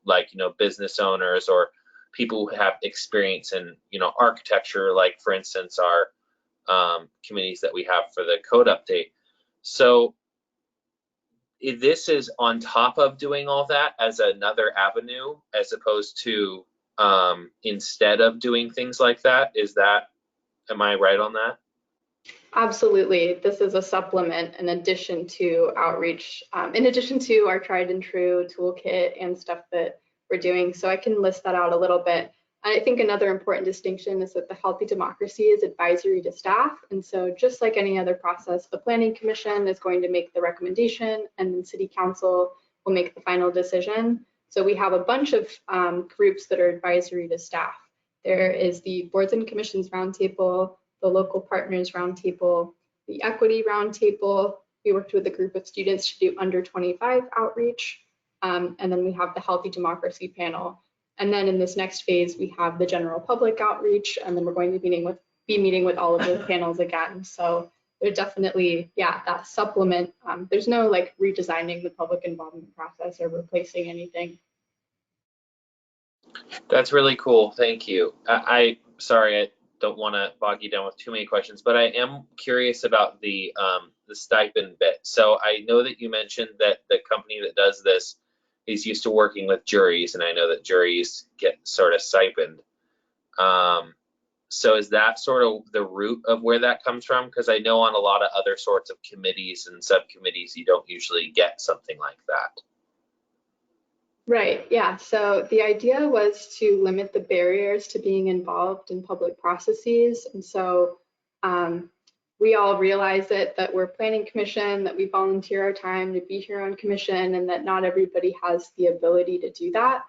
like, business owners or people who have experience in, architecture, like for instance, our committees that we have for the code update. So this is on top of doing all that as another avenue, as opposed to instead of doing things like that. Am I right on that? Absolutely. This is a supplement in addition to outreach, in addition to our tried and true toolkit and stuff that we're doing. So I can list that out a little bit. And I think another important distinction is that the Healthy Democracy is advisory to staff. And so just like any other process, the Planning Commission is going to make the recommendation and then City Council will make the final decision. So we have a bunch of groups that are advisory to staff. There is the Boards and Commissions Roundtable, the Local Partners Roundtable, the Equity Roundtable. We worked with a group of students to do under 25 outreach. And then we have the Healthy Democracy panel. And then in this next phase, we have the general public outreach, and then we're going to be meeting with all of those panels again. So there's definitely, that supplement. There's no like redesigning the public involvement process or replacing anything. That's really cool. Thank you. Sorry, I don't want to bog you down with too many questions, but I am curious about the stipend bit. So I know that you mentioned that the company that does this is used to working with juries, and I know that juries get sort of stipend. So is that sort of the root of where that comes from? Because I know on a lot of other sorts of committees and subcommittees, you don't usually get something like that. Right, yeah. So the idea was to limit the barriers to being involved in public processes. And so we all realize that we're planning commission, that we volunteer our time to be here on commission, and that not everybody has the ability to do that.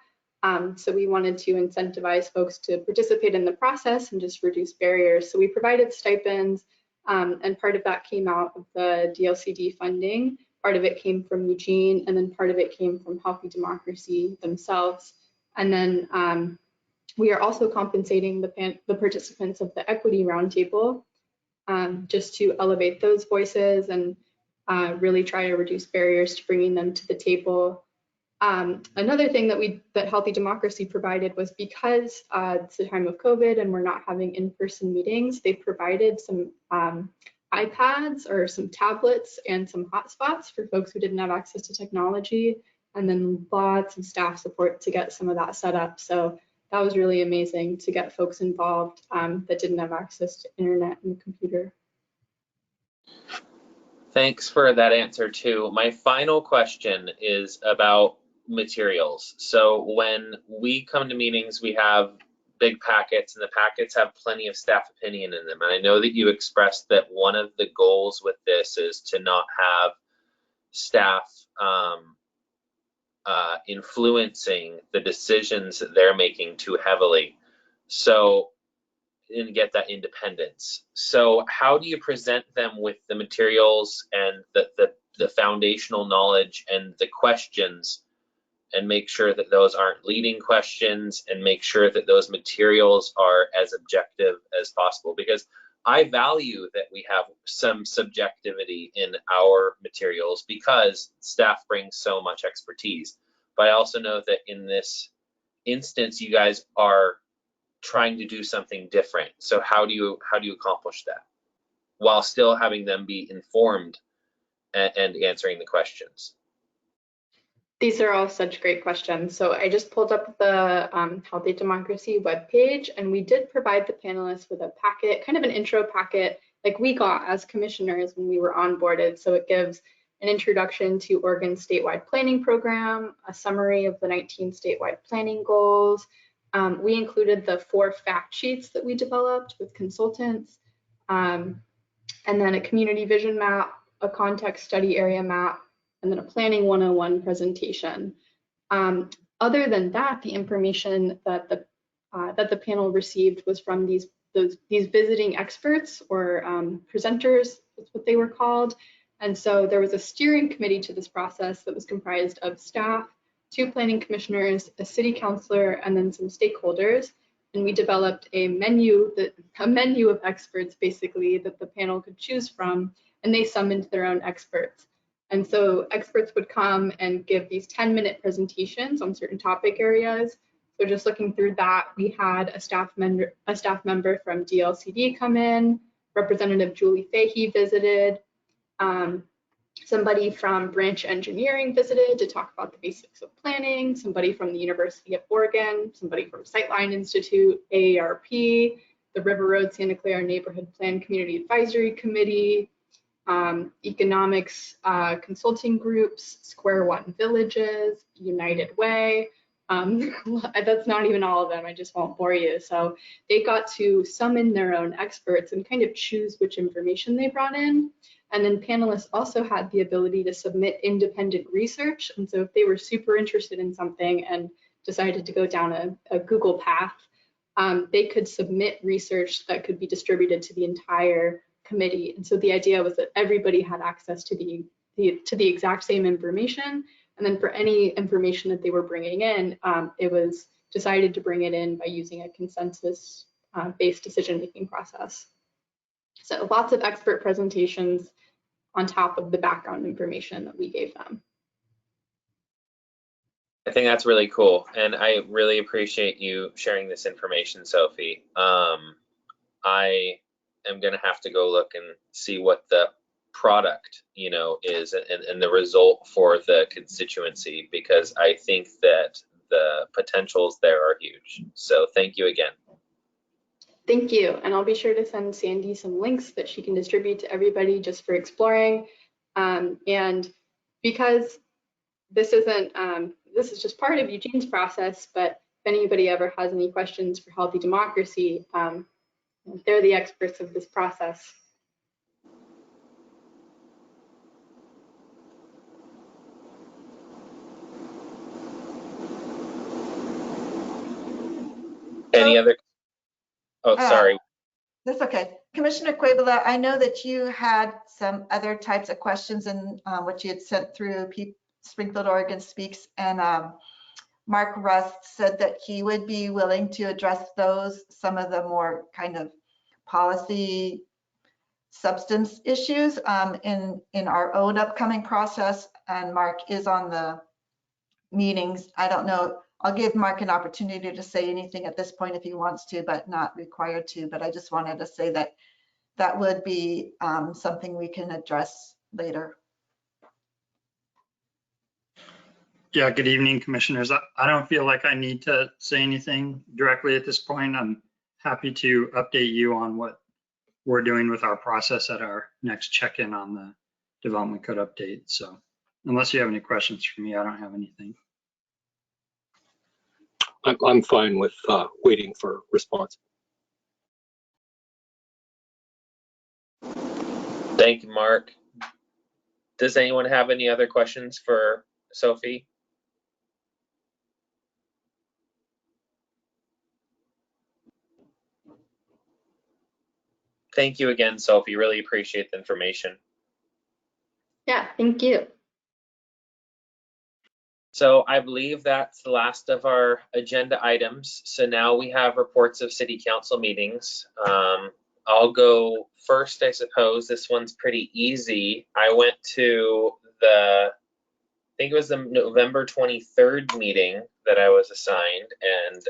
So we wanted to incentivize folks to participate in the process and just reduce barriers. So we provided stipends, and part of that came out of the DLCD funding. Part of it came from Eugene, and then part of it came from Healthy Democracy themselves. And then we are also compensating the participants of the Equity Roundtable, just to elevate those voices and really try to reduce barriers to bringing them to the table. Another thing that Healthy Democracy provided was, because it's the time of COVID and we're not having in-person meetings, they provided some iPads or some tablets and some hotspots for folks who didn't have access to technology, and then lots of staff support to get some of that set up. So that was really amazing to get folks involved that didn't have access to internet and computer. Thanks for that answer too. My final question is about materials. So when we come to meetings, we have big packets, and the packets have plenty of staff opinion in them. And I know that you expressed that one of the goals with this is to not have staff influencing the decisions that they're making too heavily. So, and get that independence. So how do you present them with the materials and the foundational knowledge and the questions, and make sure that those aren't leading questions, and make sure that those materials are as objective as possible? Because I value that we have some subjectivity in our materials because staff brings so much expertise. But I also know that in this instance, you guys are trying to do something different. So how do you accomplish that while still having them be informed and answering the questions? These are all such great questions. So I just pulled up the Healthy Democracy webpage, and we did provide the panelists with a packet, kind of an intro packet, like we got as commissioners when we were onboarded. So it gives an introduction to Oregon's statewide planning program, a summary of the 19 statewide planning goals. We included the 4 fact sheets that we developed with consultants, and then a community vision map, a context study area map, and then a planning 101 presentation. Other than that, the information that the panel received was from these visiting experts, or presenters, that's what they were called. And so there was a steering committee to this process that was comprised of staff, 2 planning commissioners, a city councilor, and then some stakeholders. And we developed a menu of experts, basically, that the panel could choose from, and they summoned their own experts. And so experts would come and give these 10-minute presentations on certain topic areas. So just looking through that, we had a staff member from DLCD come in, Representative Julie Fahey visited, somebody from branch engineering visited to talk about the basics of planning, somebody from the University of Oregon, somebody from Sightline Institute, AARP, the River Road Santa Clara Neighborhood Plan Community Advisory Committee, economics consulting groups, Square One Villages, United Way. That's not even all of them, I just won't bore you. So they got to summon their own experts and kind of choose which information they brought in. And then panelists also had the ability to submit independent research. And so if they were super interested in something and decided to go down a Google path, they could submit research that could be distributed to the entire committee. And so the idea was that everybody had access to the exact same information. And then for any information that they were bringing in, it was decided to bring it in by using a consensus-based decision-making process. So lots of expert presentations on top of the background information that we gave them. I think that's really cool, and I really appreciate you sharing this information, Sophie. I am going to have to go look and see what the product, is, and the result for the constituency, because I think that the potentials there are huge. So thank you again. Thank you, and I'll be sure to send Sandy some links that she can distribute to everybody just for exploring. And because this is just part of Eugene's process, but if anybody ever has any questions for Healthy Democracy, they're the experts of this process. Any other? Oh, sorry. That's okay. Commissioner Cuevila, I know that you had some other types of questions in what you had sent through Springfield Oregon Speaks, and Mark Rust said that he would be willing to address those, some of the more kind of policy substance issues in our own upcoming process. And Mark is on the meetings. I don't know. I'll give Mark an opportunity to say anything at this point if he wants to, but not required to. But I just wanted to say that that would be something we can address later. Yeah, good evening, commissioners. I don't feel like I need to say anything directly at this point. I'm happy to update you on what we're doing with our process at our next check-in on the development code update. So unless you have any questions for me, I don't have anything. I'm fine with waiting for response. Thank you, Mark. Does anyone have any other questions for Sophie? Thank you again, Sophie. Really appreciate the information. Yeah, thank you. So I believe that's the last of our agenda items. So now we have reports of city council meetings. I'll go first, I suppose. This one's pretty easy. I went to I think it was the November 23rd meeting that I was assigned, and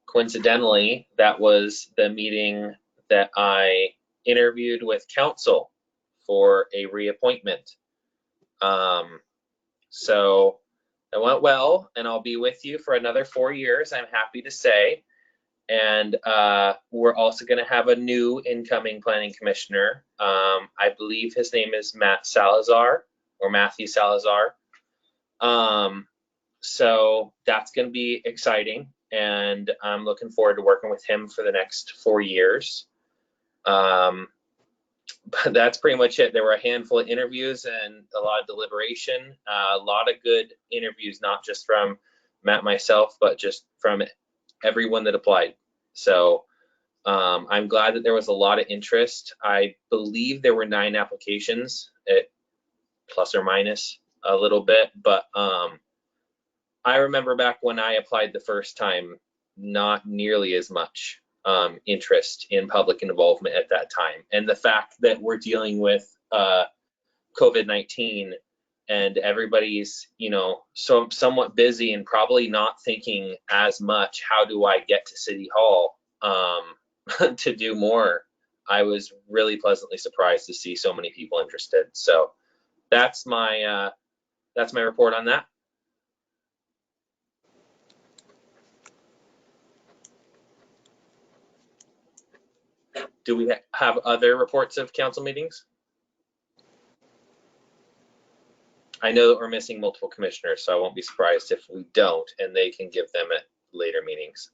coincidentally, that was the meeting that I interviewed with council for a reappointment. So it went well, and I'll be with you for another 4 years, I'm happy to say. And we're also going to have a new incoming planning commissioner. I believe his name is Matt Salazar, or Matthew Salazar. So that's going to be exciting, and I'm looking forward to working with him for the next 4 years. But that's pretty much it. There were a handful of interviews and a lot of deliberation, a lot of good interviews, not just from Matt, myself, but just from everyone that applied. So I'm glad that there was a lot of interest. I believe there were 9 applications, plus or minus a little bit, but I remember back when I applied the first time, not nearly as much interest in public involvement at that time. And the fact that we're dealing with COVID-19 and everybody's, so somewhat busy and probably not thinking as much, how do I get to City Hall to do more? I was really pleasantly surprised to see so many people interested. So that's my report on that. Do we have other reports of council meetings? I know that we're missing multiple commissioners, so I won't be surprised if we don't, and they can give them at later meetings.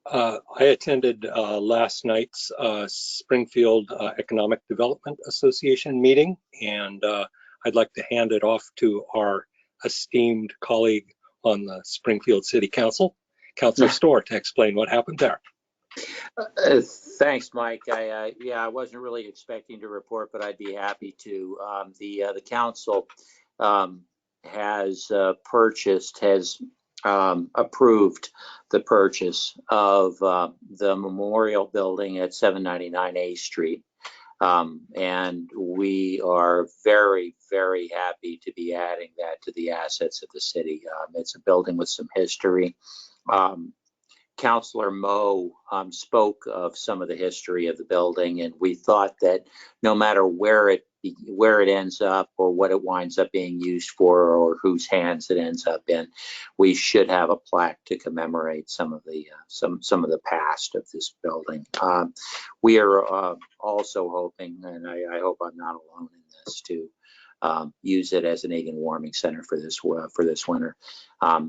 I attended last night's Springfield Economic Development Association meeting, and I'd like to hand it off to our esteemed colleague on the Springfield City Council, Councilor Storr, to explain what happened there. Thanks, Mike. I wasn't really expecting to report, but I'd be happy to. The council has approved the purchase of the memorial building at 799 A Street. And we are very, very happy to be adding that to the assets of the city. It's a building with some history. Councilor Moe spoke of some of the history of the building, and we thought that no matter where it ends up or what it winds up being used for or whose hands it ends up in, we should have a plaque to commemorate some of the past of this building. We are also hoping, and I hope I'm not alone in this, to use it as an egg and warming center for this winter.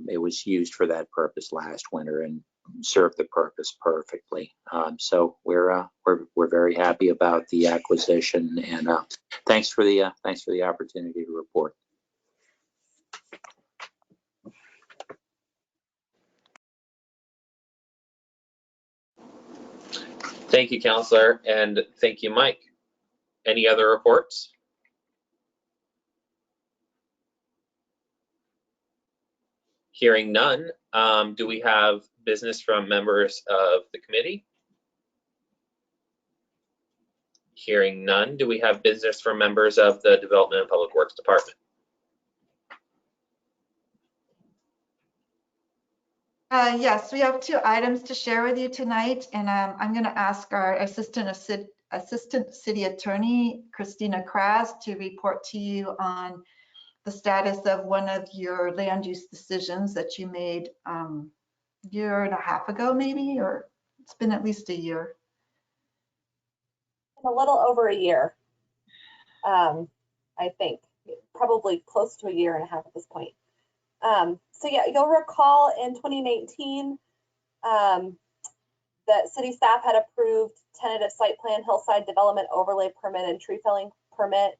It was used for that purpose last winter and served the purpose perfectly. So we're very happy about the acquisition, and thanks for the opportunity to report. Thank you, Councilor, and thank you, Mike. Any other reports? Hearing none, do we have business from members of the committee? Hearing none, do we have business from members of the Development and Public Works Department? Yes, we have 2 items to share with you tonight, and I'm going to ask our Assistant City Attorney, Christina Kras, to report to you on the status of one of your land use decisions that you made a year and a half ago, maybe, or it's been at least a year. A little over a year, I think, probably close to a year and a half at this point. So yeah, you'll recall in 2019 that city staff had approved tentative site plan, hillside development overlay permit, and tree felling permit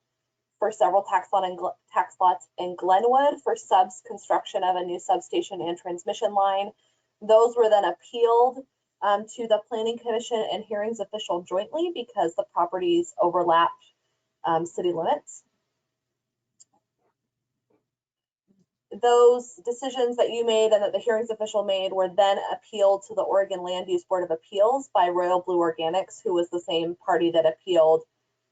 for several tax lots in Glenwood for subs construction of a new substation and transmission line. Those were then appealed to the Planning Commission and hearings official jointly because the properties overlapped city limits. Those decisions that you made and that the hearings official made were then appealed to the Oregon Land Use Board of Appeals by Royal Blue Organics, who was the same party that appealed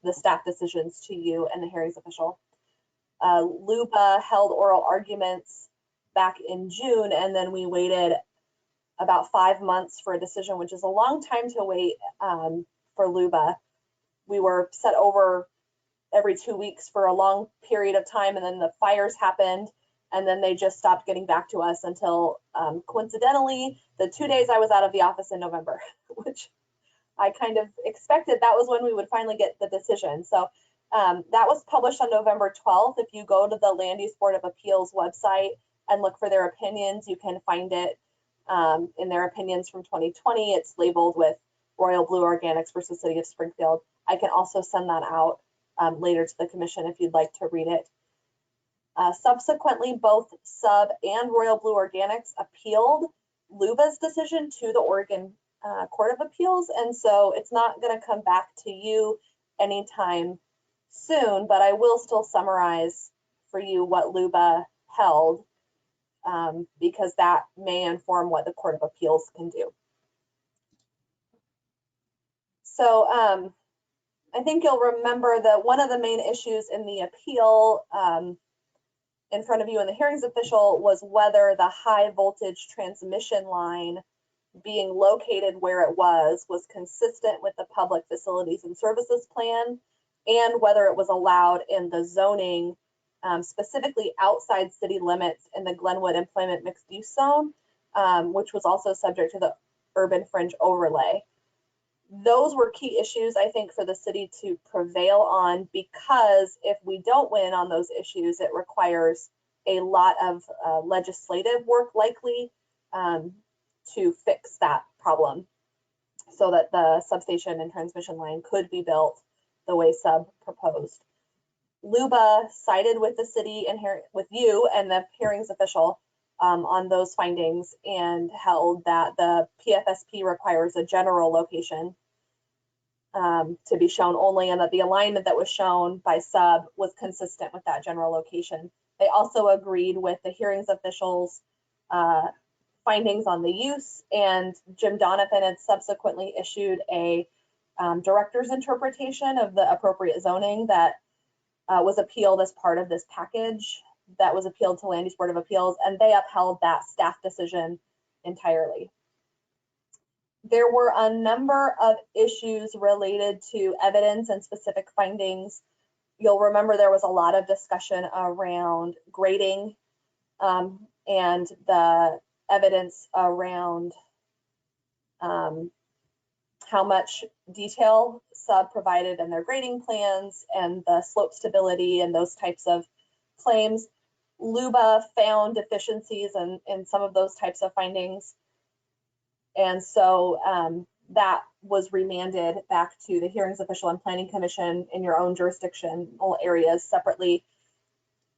the staff decisions to you and the hearings official. LUBA held oral arguments back in June, and then we waited about 5 months for a decision, which is a long time to wait for LUBA. We were set over every 2 weeks for a long period of time, and then the fires happened, and then they just stopped getting back to us until coincidentally, the 2 days I was out of the office in November, which I kind of expected that was when we would finally get the decision. So that was published on November 12th. If you go to the Land Use Board of Appeals website and look for their opinions, you can find it in their opinions from 2020. It's labeled with Royal Blue Organics versus City of Springfield. I can also send that out later to the commission if you'd like to read it. Subsequently, both Sub and Royal Blue Organics appealed LUBA's decision to the Oregon Court of Appeals, and so it's not going to come back to you anytime soon, but I will still summarize for you what LUBA held because that may inform what the Court of Appeals can do. So I think you'll remember that one of the main issues in the appeal in front of you and the hearings official was whether the high voltage transmission line being located where it was consistent with the Public Facilities and Services Plan, and whether it was allowed in the zoning, specifically outside city limits in the Glenwood Employment Mixed Use Zone, which was also subject to the Urban Fringe Overlay. Those were key issues, I think, for the city to prevail on, because if we don't win on those issues, it requires a lot of legislative work likely to fix that problem so that the substation and transmission line could be built the way Sub proposed. LUBA sided with the city and with you and the hearings official on those findings and held that the PFSP requires a general location to be shown only, and that the alignment that was shown by Sub was consistent with that general location. They also agreed with the hearings officials findings on the use, and Jim Donovan had subsequently issued a director's interpretation of the appropriate zoning that was appealed as part of this package that was appealed to Land Use Board of Appeals, and they upheld that staff decision entirely. There were a number of issues related to evidence and specific findings. You'll remember there was a lot of discussion around grading and the evidence around how much detail Sub provided in their grading plans and the slope stability and those types of claims. LUBA found deficiencies in some of those types of findings. And so that was remanded back to the hearings official and planning commission in your own jurisdictional areas separately.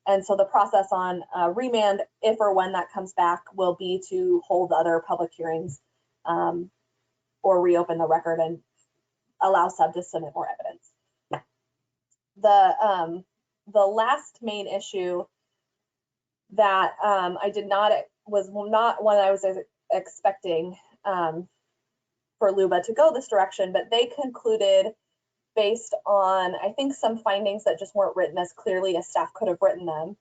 And so the process on remand, if or when that comes back, will be to hold other public hearings or reopen the record and allow Sub to submit more evidence. The last main issue that was not one I was expecting for LUBA to go this direction, but they concluded, based on, I think, some findings that just weren't written as clearly as staff could have written them,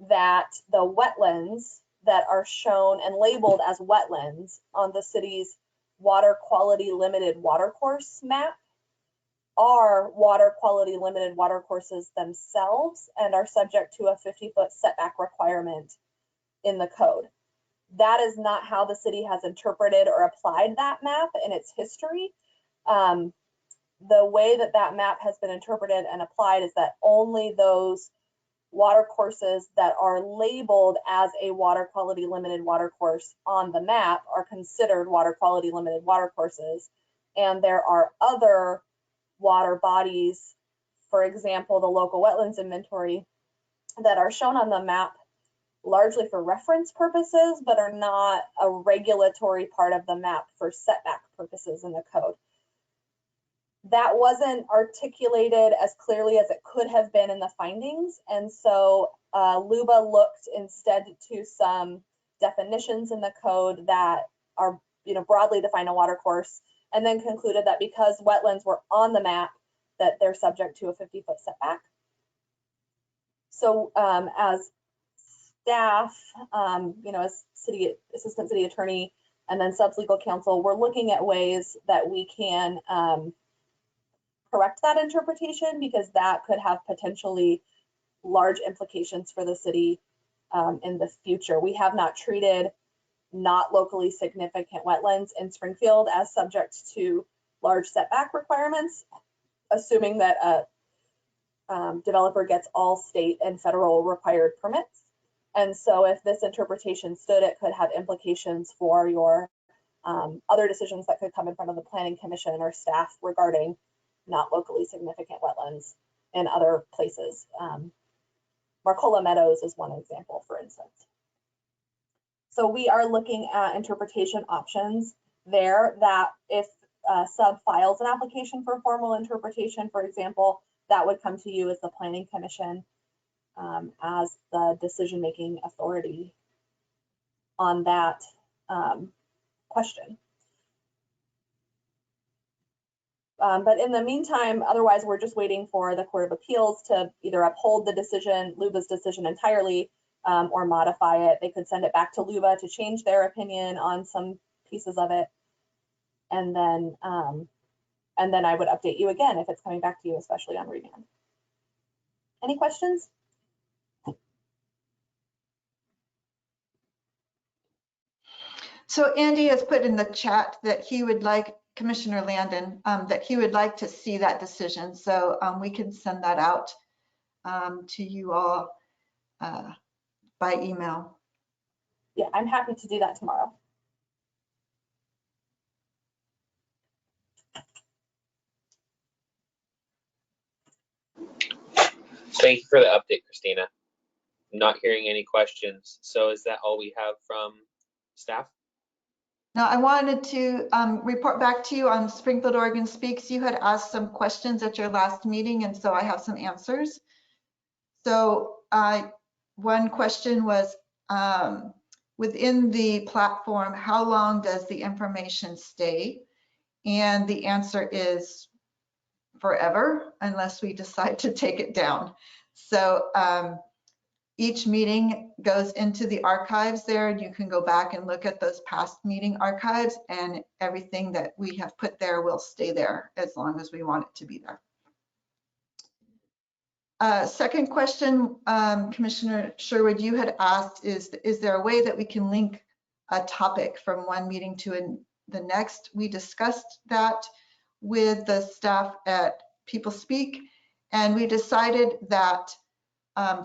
that the wetlands that are shown and labeled as wetlands on the city's water quality limited watercourse map are water quality limited watercourses themselves and are subject to a 50-foot setback requirement in the code. That is not how the city has interpreted or applied that map in its history. The way that that map has been interpreted and applied is that only those water courses that are labeled as a water quality limited water course on the map are considered water quality limited water courses. And there are other water bodies, for example, the local wetlands inventory, that are shown on the map largely for reference purposes, but are not a regulatory part of the map for setback purposes in the code. That wasn't articulated as clearly as it could have been in the findings. And so LUBA looked instead to some definitions in the code that are, broadly define a water course, and then concluded that because wetlands were on the map, that they're subject to a 50-foot setback. So as staff, as assistant city attorney and then subs legal counsel, we're looking at ways that we can correct that interpretation, because that could have potentially large implications for the city in the future. We have not treated not locally significant wetlands in Springfield as subject to large setback requirements, assuming that a developer gets all state and federal required permits. And so if this interpretation stood, it could have implications for your other decisions that could come in front of the Planning Commission or staff regarding not locally significant wetlands in other places. Marcola Meadows is one example, for instance. So we are looking at interpretation options there, that if sub files an application for formal interpretation, for example, that would come to you as the Planning Commission as the decision-making authority on that question. But in the meantime, otherwise, we're just waiting for the Court of Appeals to either uphold the decision, LUBA's decision entirely, or modify it. They could send it back to LUBA to change their opinion on some pieces of it. And then I would update you again if it's coming back to you, especially on remand. Any questions? So Andy has put in the chat that he would like, Commissioner Landon, that he would like to see that decision. So we can send that out to you all by email. Yeah, I'm happy to do that tomorrow. Thank you for the update, Christina. I'm not hearing any questions. So is that all we have from staff? Now, I wanted to report back to you on Springfield Oregon Speaks. You had asked some questions at your last meeting, and so I have some answers. So one question was, within the platform, how long does the information stay? And the answer is forever, unless we decide to take it down. So each meeting goes into the archives there, and you can go back and look at those past meeting archives, and everything that we have put there will stay there as long as we want it to be there. Second question, Commissioner Sherwood, you had asked, is there a way that we can link a topic from one meeting to the next? We discussed that with the staff at People Speak, and we decided that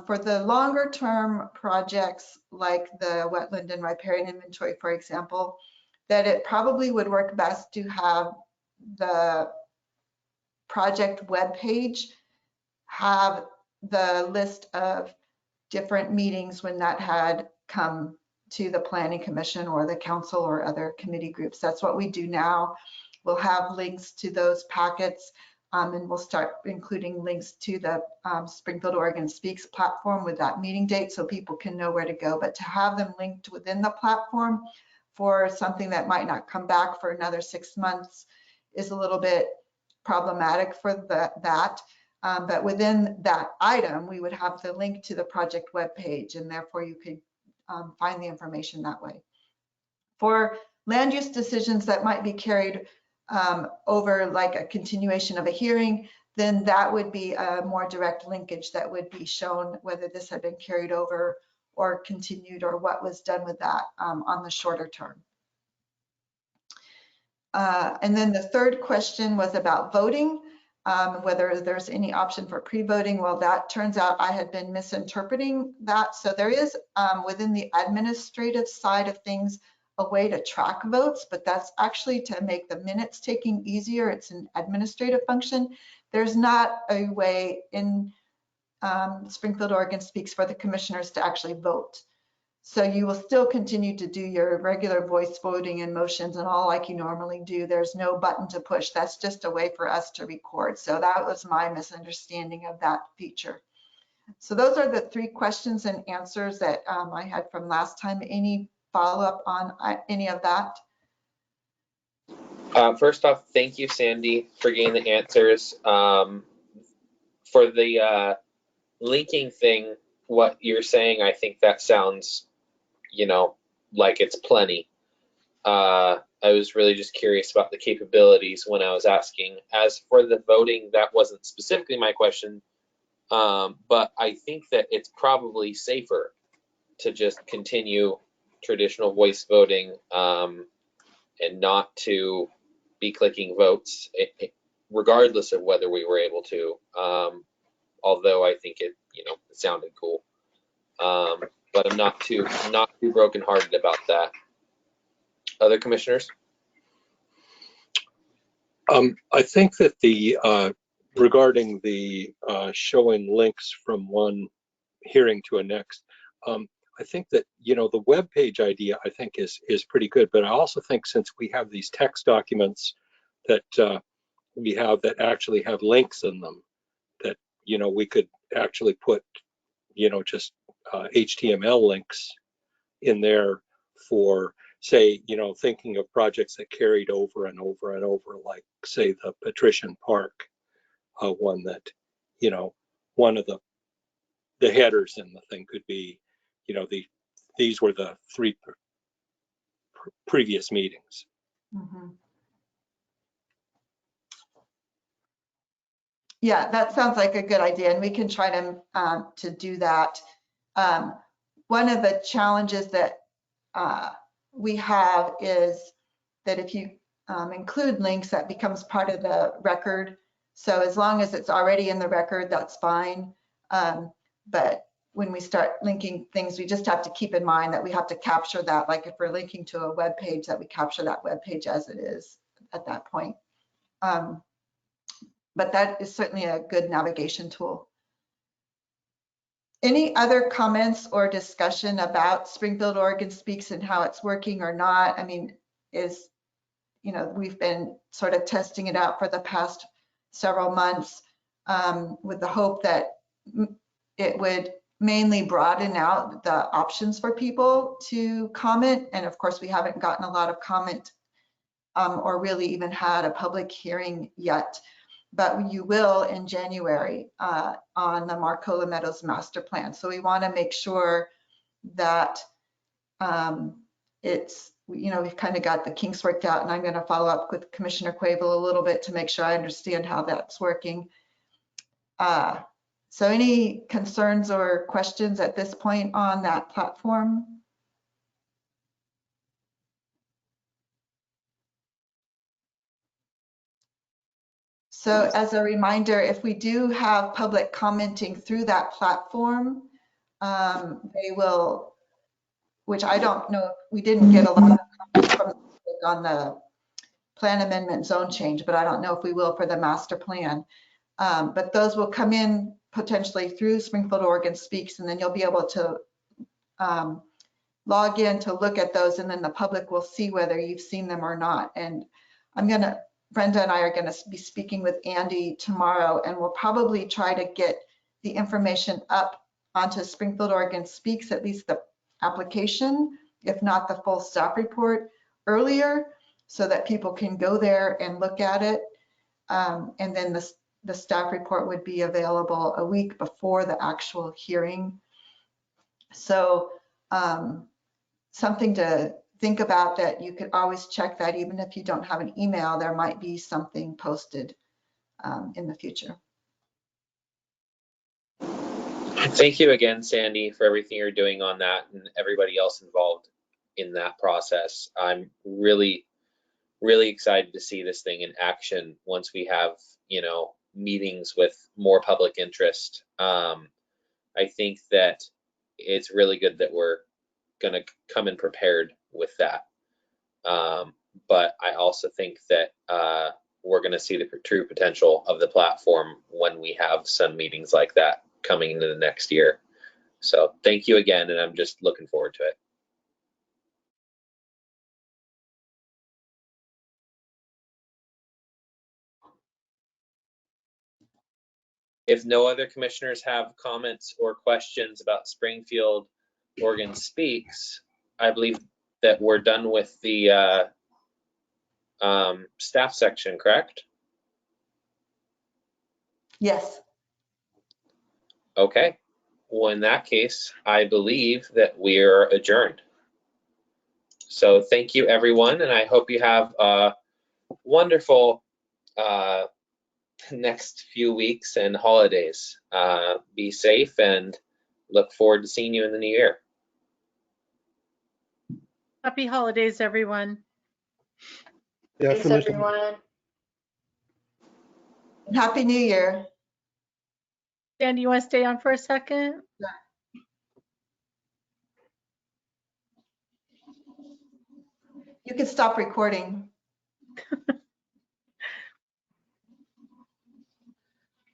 for the longer term projects like the wetland and riparian inventory, for example, that it probably would work best to have the project webpage have the list of different meetings when that had come to the Planning Commission or the council or other committee groups. That's what we do now. We'll have links to those packets. And we'll start including links to the Springfield Oregon Speaks platform with that meeting date so people can know where to go. But to have them linked within the platform for something that might not come back for another 6 months is a little bit problematic for that. But within that item, we would have the link to the project webpage, and therefore you could find the information that way. For land use decisions that might be carried over like a continuation of a hearing, then that would be a more direct linkage that would be shown whether this had been carried over or continued or what was done with that on the shorter term. And then the third question was about voting. whether there's any option for pre-voting. Well, that turns out I had been misinterpreting that. So there is within the administrative side of things a way to track votes, but that's actually to make the minutes taking easier. It's an administrative function. There's not a way in Springfield, Oregon Speaks for the commissioners to actually vote. So you will still continue to do your regular voice voting and motions and all like you normally do. There's no button to push. That's just a way for us to record. So that was my misunderstanding of that feature. So those are the 3 questions and answers that I had from last time. Any follow-up on any of that? First off, thank you, Sandy, for getting the answers. For the linking thing, what you're saying, I think that sounds, you know, like it's plenty. I was really just curious about the capabilities when I was asking. As for the voting, that wasn't specifically my question, but I think that it's probably safer to just continue traditional voice voting and not to be clicking votes, regardless of whether we were able to. Although I think it, you know, it sounded cool. But I'm not too brokenhearted about that. Other commissioners? I think that the regarding the showing links from one hearing to a next, I think that, you know, the web page idea I think is pretty good. But I also think since we have these text documents that we have that actually have links in them, that, you know, we could actually put, you know, just HTML links in there for, say, you know, thinking of projects that carried over and over and over, like, say, the Patrician Park one that, you know, one of the headers in the thing could be, you know, these were the 3 previous meetings. Mm-hmm. Yeah, that sounds like a good idea, and we can try to do that. One of the challenges that we have is that if you include links, that becomes part of the record. So as long as it's already in the record, that's fine. But when we start linking things, we just have to keep in mind that we have to capture that. Like if we're linking to a web page, that we capture that web page as it is at that point. But that is certainly a good navigation tool. Any other comments or discussion about Springfield, Oregon Speaks and how it's working or not? I mean, you know, we've been sort of testing it out for the past several months with the hope that it would mainly broaden out the options for people to comment. And of course, we haven't gotten a lot of comment or really even had a public hearing yet. But you will in January on the Marcola Meadows master plan. So we want to make sure that it's, you know, we've kind of got the kinks worked out, and I'm going to follow up with Commissioner Quavel a little bit to make sure I understand how that's working. So any concerns or questions at this point on that platform? So as a reminder, if we do have public commenting through that platform, they will, which I don't know, we didn't get a lot of comments from on the plan amendment zone change, but I don't know if we will for the master plan. But those will come in potentially through Springfield, Oregon Speaks, and then you'll be able to log in to look at those, and then the public will see whether you've seen them or not. And Brenda and I are going to be speaking with Andy tomorrow, and we'll probably try to get the information up onto Springfield, Oregon Speaks, at least the application, if not the full staff report earlier, so that people can go there and look at it. And then the staff report would be available a week before the actual hearing. So something to think about, that you could always check that even if you don't have an email, there might be something posted in the future. Thank you again, Sandy, for everything you're doing on that and everybody else involved in that process. I'm really, really excited to see this thing in action once we have, you know, meetings with more public interest. I think that it's really good that we're going to come in prepared with that. But I also think that we're going to see the true potential of the platform when we have some meetings like that coming into the next year. So thank you again, and I'm just looking forward to it. If no other commissioners have comments or questions about Springfield Oregon Speaks, I believe that we're done with the staff section, correct? Yes. Okay. Well, in that case, I believe that we're adjourned. So thank you, everyone, and I hope you have a wonderful next few weeks and holidays. Be safe and look forward to seeing you in the new year. Happy holidays, everyone. Yeah, Thanks, everyone. Happy New Year. Dan, do you want to stay on for a second? You can stop recording.